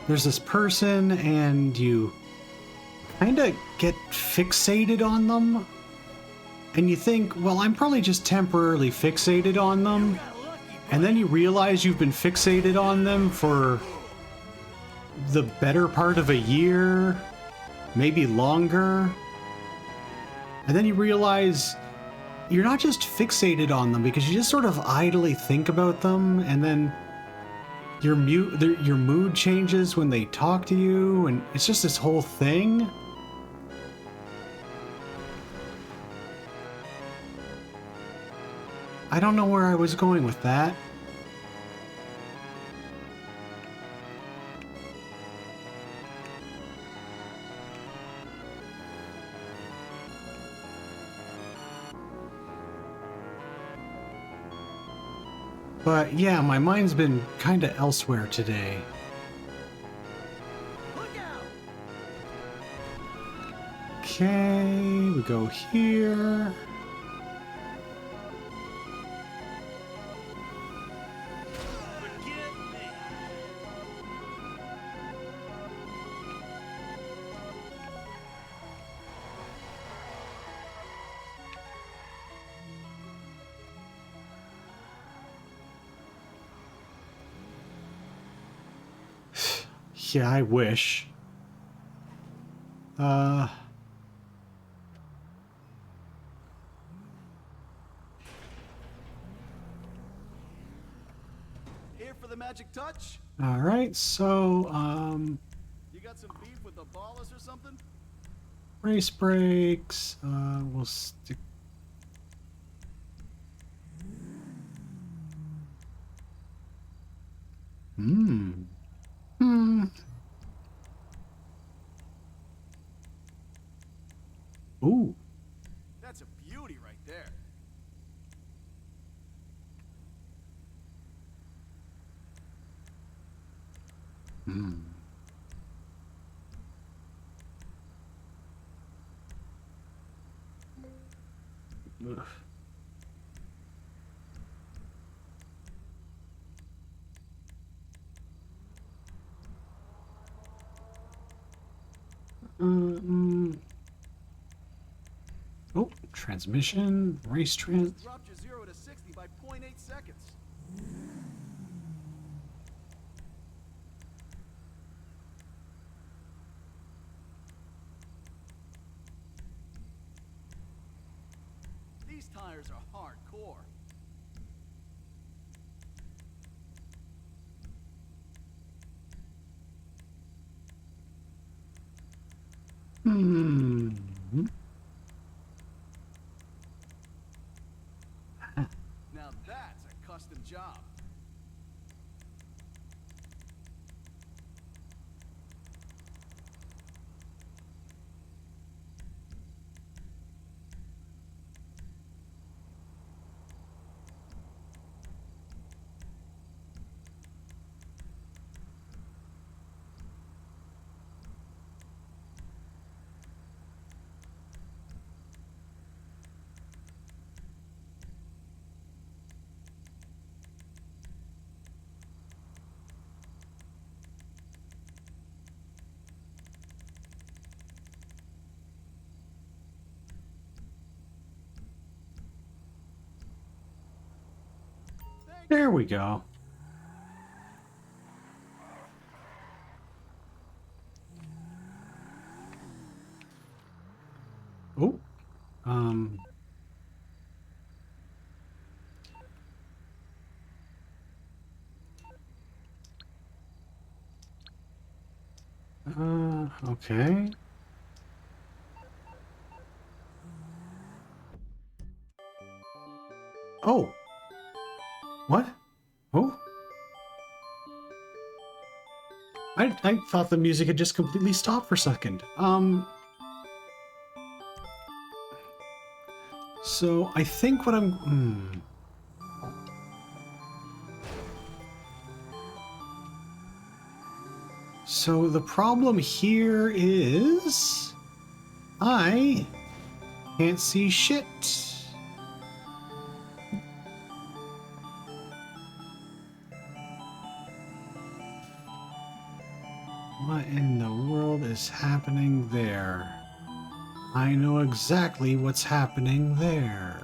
there's this person and you kind of get fixated on them? And you think, well, I'm probably just temporarily fixated on them. And then you realize you've been fixated on them for the better part of a year, maybe longer. And then you realize you're not just fixated on them because you just sort of idly think about them, and then your mood changes when they talk to you, and it's just this whole thing. I don't know where I was going with that. But yeah, my mind's been kind of elsewhere today. Look out! Okay, we go here. Forgive me. Yeah, I wish. Here for the magic touch? All right, so, You got some beef with the ballers or something? race brakes, we'll stick. Ooh. That's a beauty right there. Ugh. Oh, transmission, race trans. Dropped your 0 to 60 by 0.8 seconds. These tires are hardcore. Now that's a custom job. There we go. Oh, okay. Oh, what? Oh, I thought the music had just completely stopped for a second. So I think what I'm, So the problem here is I can't see shit. What in the world is happening there? I know exactly what's happening there.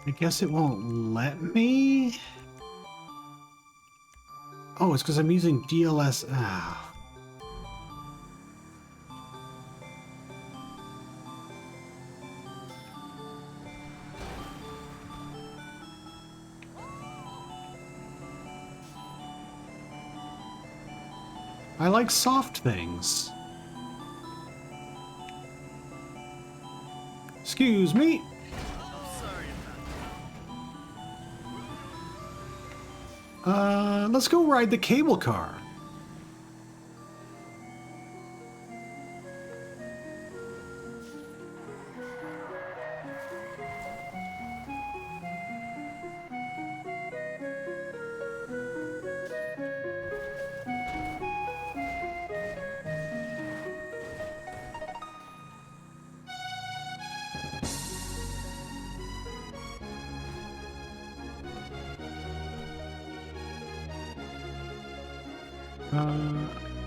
I guess it won't let me? Oh, it's because I'm using DLS. Ah. I like soft things. Excuse me. Let's go ride the cable car.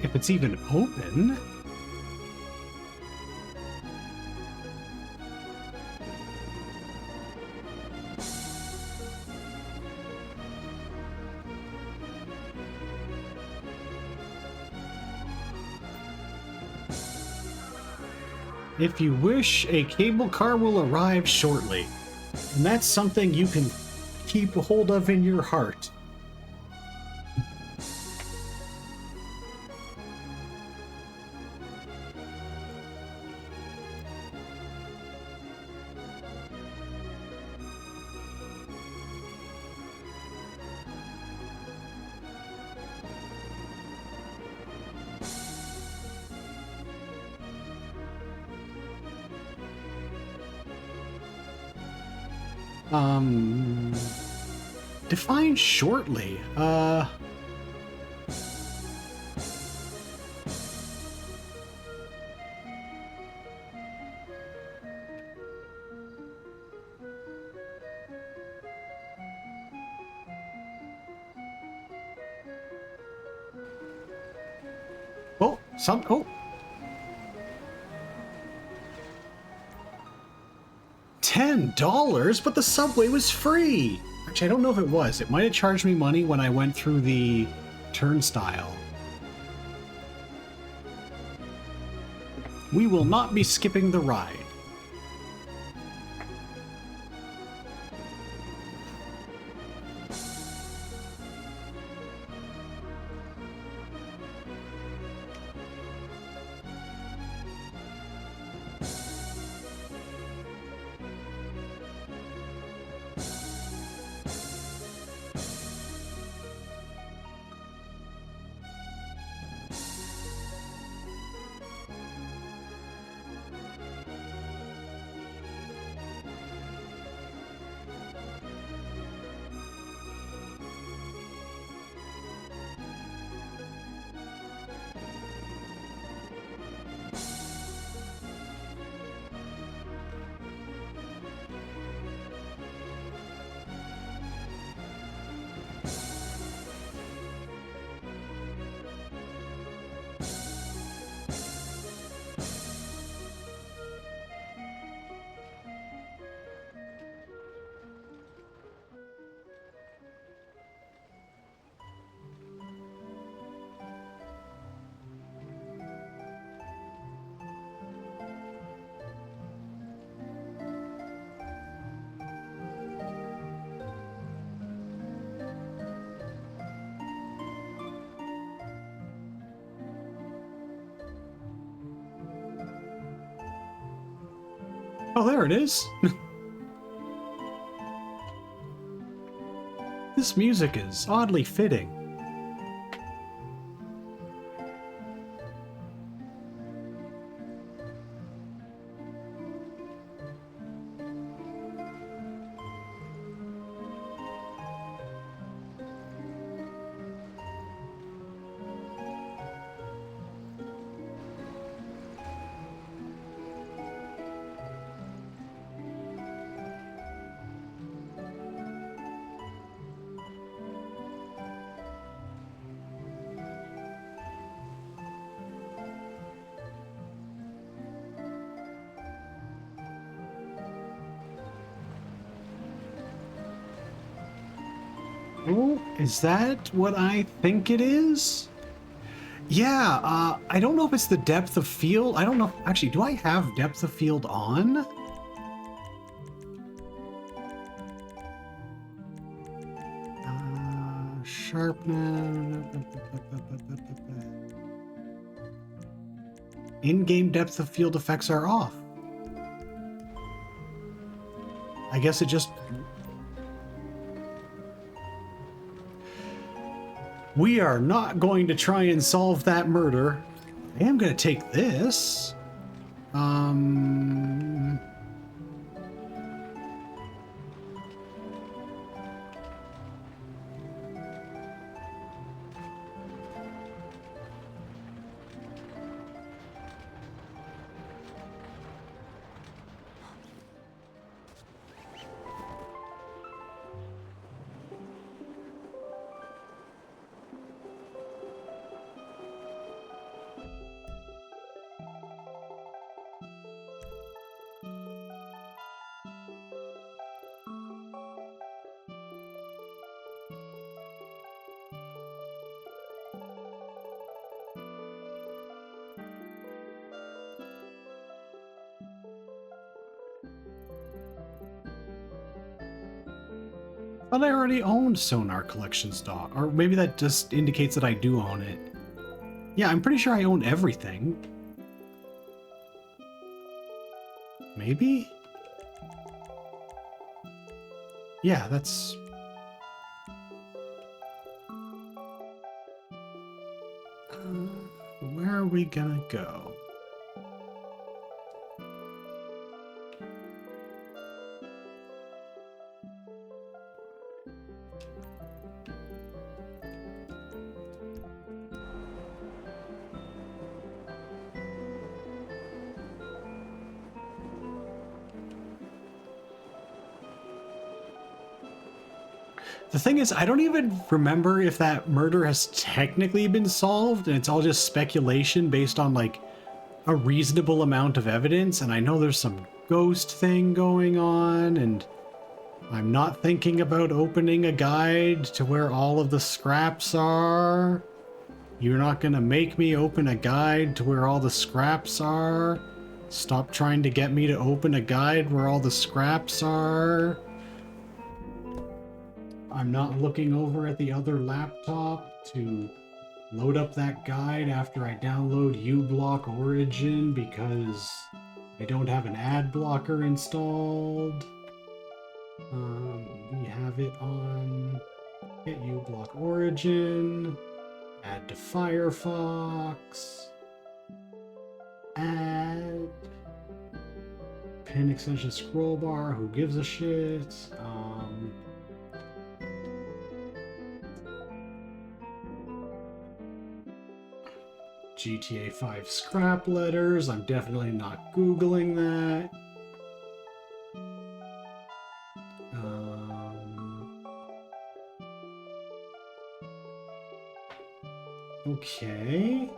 If it's even open. If you wish, a cable car will arrive shortly. And that's something you can keep a hold of in your heart. Define shortly. Oh. $10, but the subway was free. Actually, I don't know if it was. It might have charged me money when I went through the turnstile. We will not be skipping the ride. Oh, there it is. This music is oddly fitting. Is that what I think it is? Yeah, I don't know if it's the depth of field. I don't know. Actually, do I have depth of field on? Sharpness. In-game depth of field effects are off. I guess it just... We are not going to try and solve that murder. I am going to take this. I thought I already owned Sonar Collection stock, or maybe that just indicates that I do own it. Yeah, I'm pretty sure I own everything. Maybe? Yeah, that's... where are we gonna go? The thing is, I don't even remember if that murder has technically been solved, and it's all just speculation based on, like, a reasonable amount of evidence, and I know there's some ghost thing going on, and I'm not thinking about opening a guide to where all of the scraps are. You're not gonna make me open a guide to where all the scraps are. Stop trying to get me to open a guide where all the scraps are. I'm not looking over at the other laptop to load up that guide after I download uBlock Origin because I don't have an ad blocker installed. We have it on get uBlock Origin, add to Firefox, add pin extension scroll bar, who gives a shit? GTA 5 scrap letters. I'm definitely not Googling that. Okay.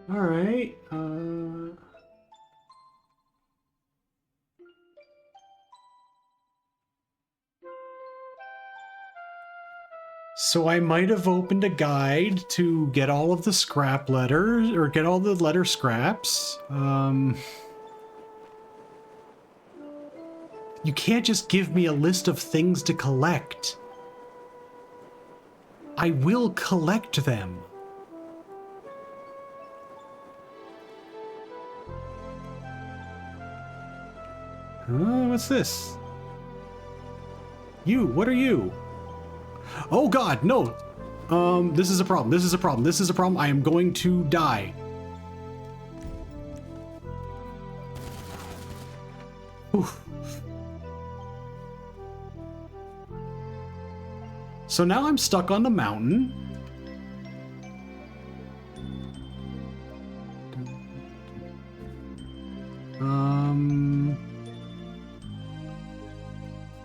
All right. So I might have opened a guide to get all of the scrap letters, or get all the letter scraps. You can't just give me a list of things to collect. I will collect them. What's this? You, what are you? Oh God, no! This is a problem, this is a problem, this is a problem. I am going to die. Oof. So now I'm stuck on the mountain.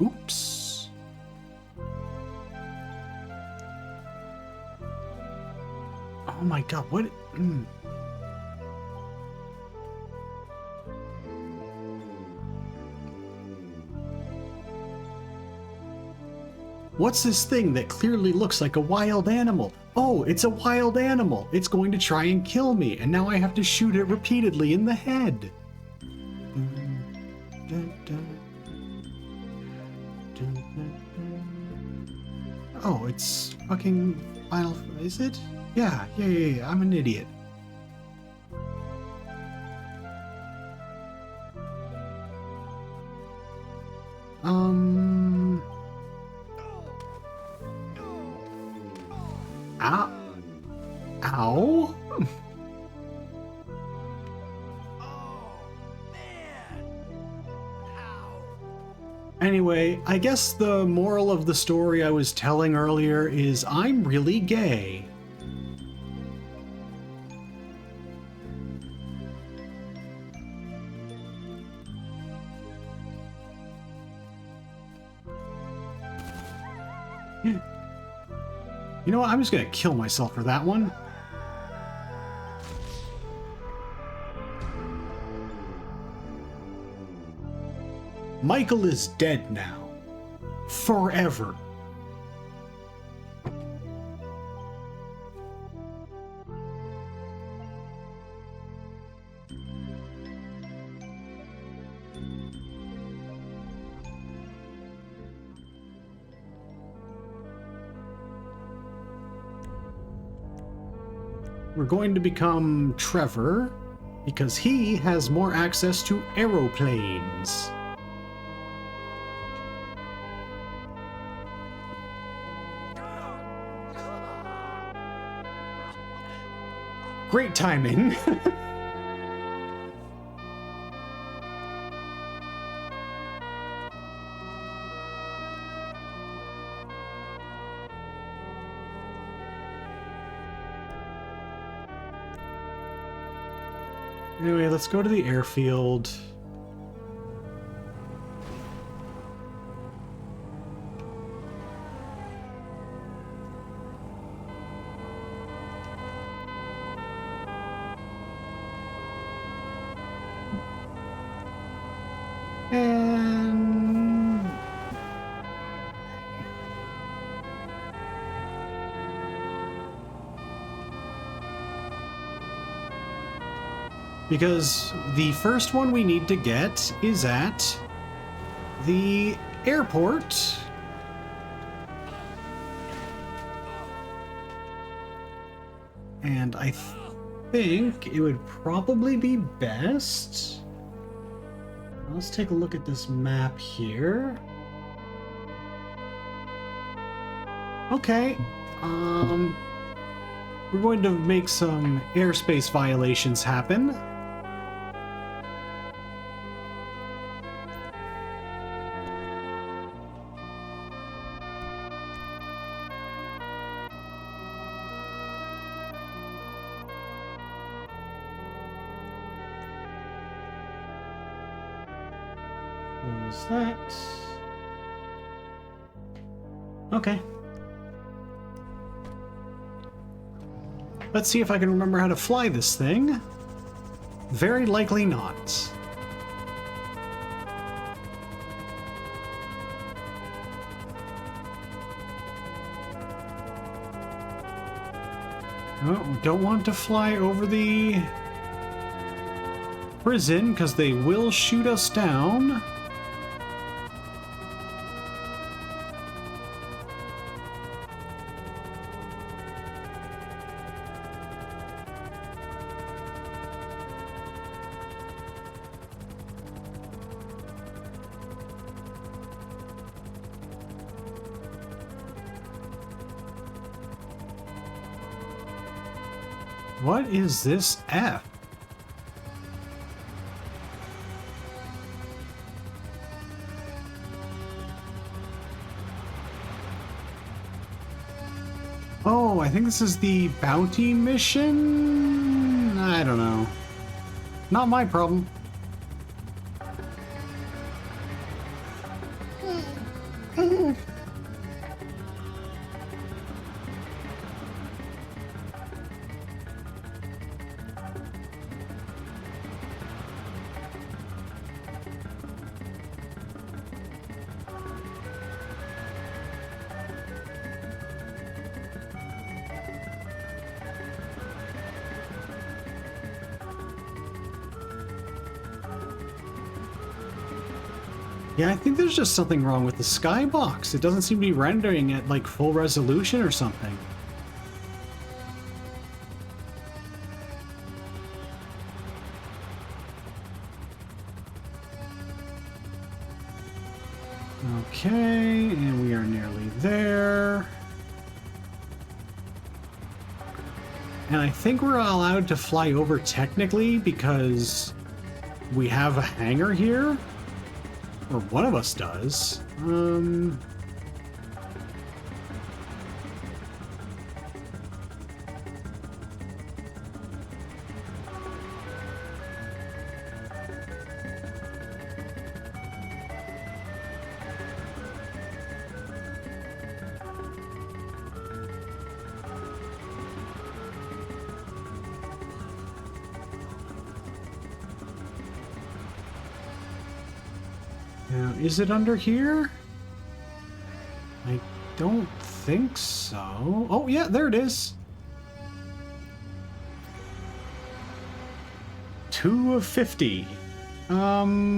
Oops. my god, what? What's this thing that clearly looks like a wild animal? Oh, it's a wild animal. It's going to try and kill me, and now I have to shoot it repeatedly in the head. Oh, it's fucking Final... Is it? Yeah. I'm an idiot. Ow. Ow? Anyway, I guess the moral of the story I was telling earlier is I'm really gay. You know what? I'm just gonna kill myself for that one. Michael is dead now. Forever. We're going to become Trevor because he has more access to aeroplanes. Great timing. Anyway, let's go to the airfield. And... because the first one we need to get is at the airport. And I think it would probably be best... Let's take a look at this map here. Okay, we're going to make some airspace violations happen. Close that. Okay. Let's see if I can remember how to fly this thing. Very likely not. Oh, don't want to fly over the prison because they will shoot us down. What is this F? Oh, I think this is the bounty mission? I don't know. Not my problem. Yeah, I think there's just something wrong with the skybox. It doesn't seem to be rendering at like full resolution or something. Okay, and we are nearly there. And I think we're allowed to fly over technically because we have a hangar here. Or one of us does. Now, is it under here? I don't think so. Oh, yeah, there it is. 2 of 50. I'm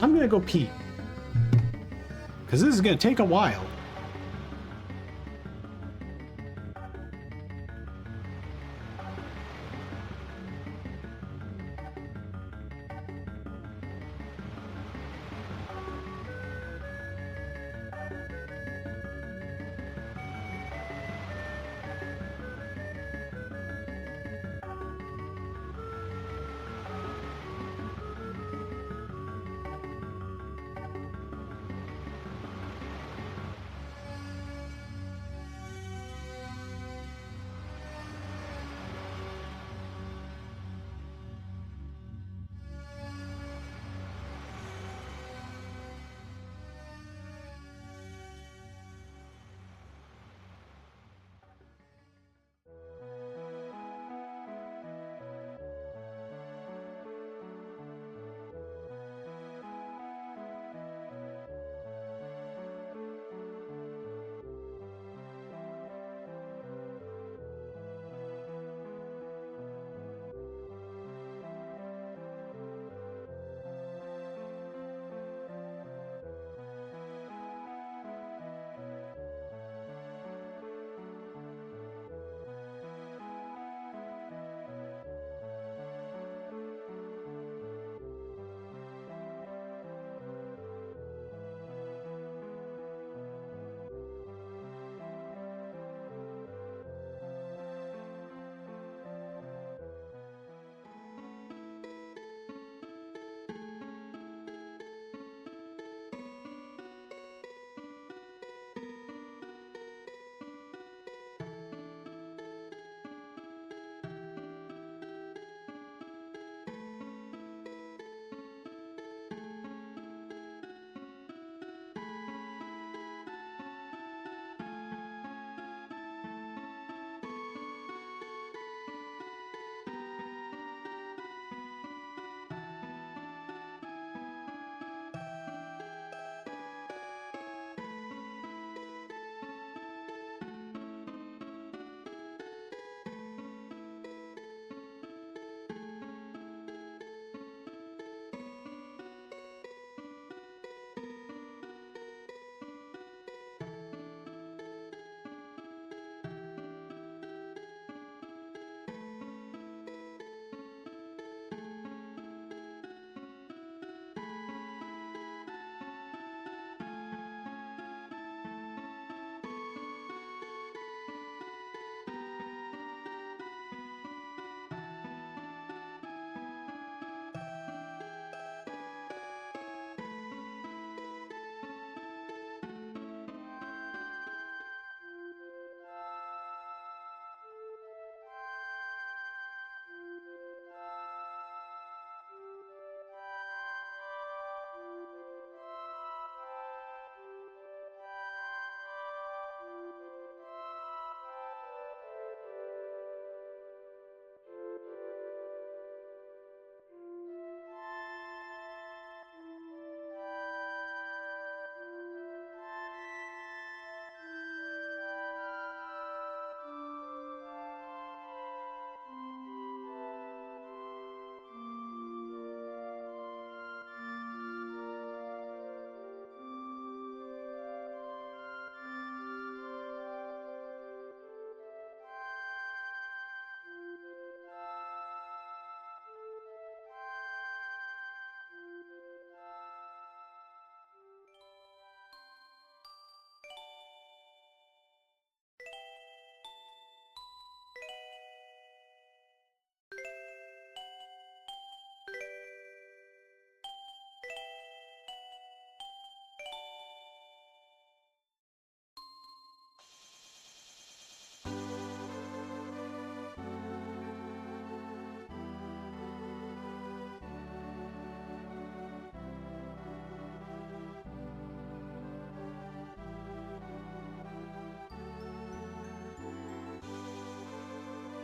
gonna go pee. Because this is gonna take a while.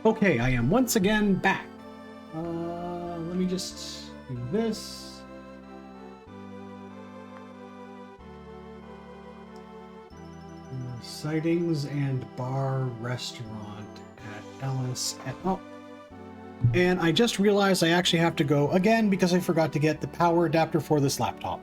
Okay, I am once again back. Let me just do this. Sightings and bar restaurant at Ellis et al. And I just realized I actually have to go again because I forgot to get the power adapter for this laptop.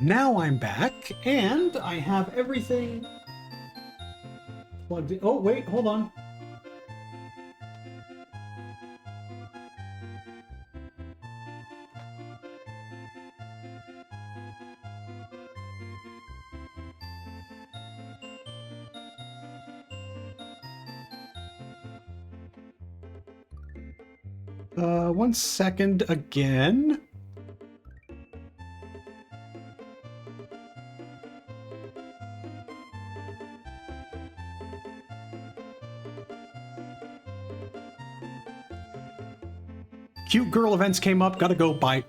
Now I'm back, and I have everything plugged in. Oh, wait, hold on. One second again. Cute girl events came up, gotta go, bye.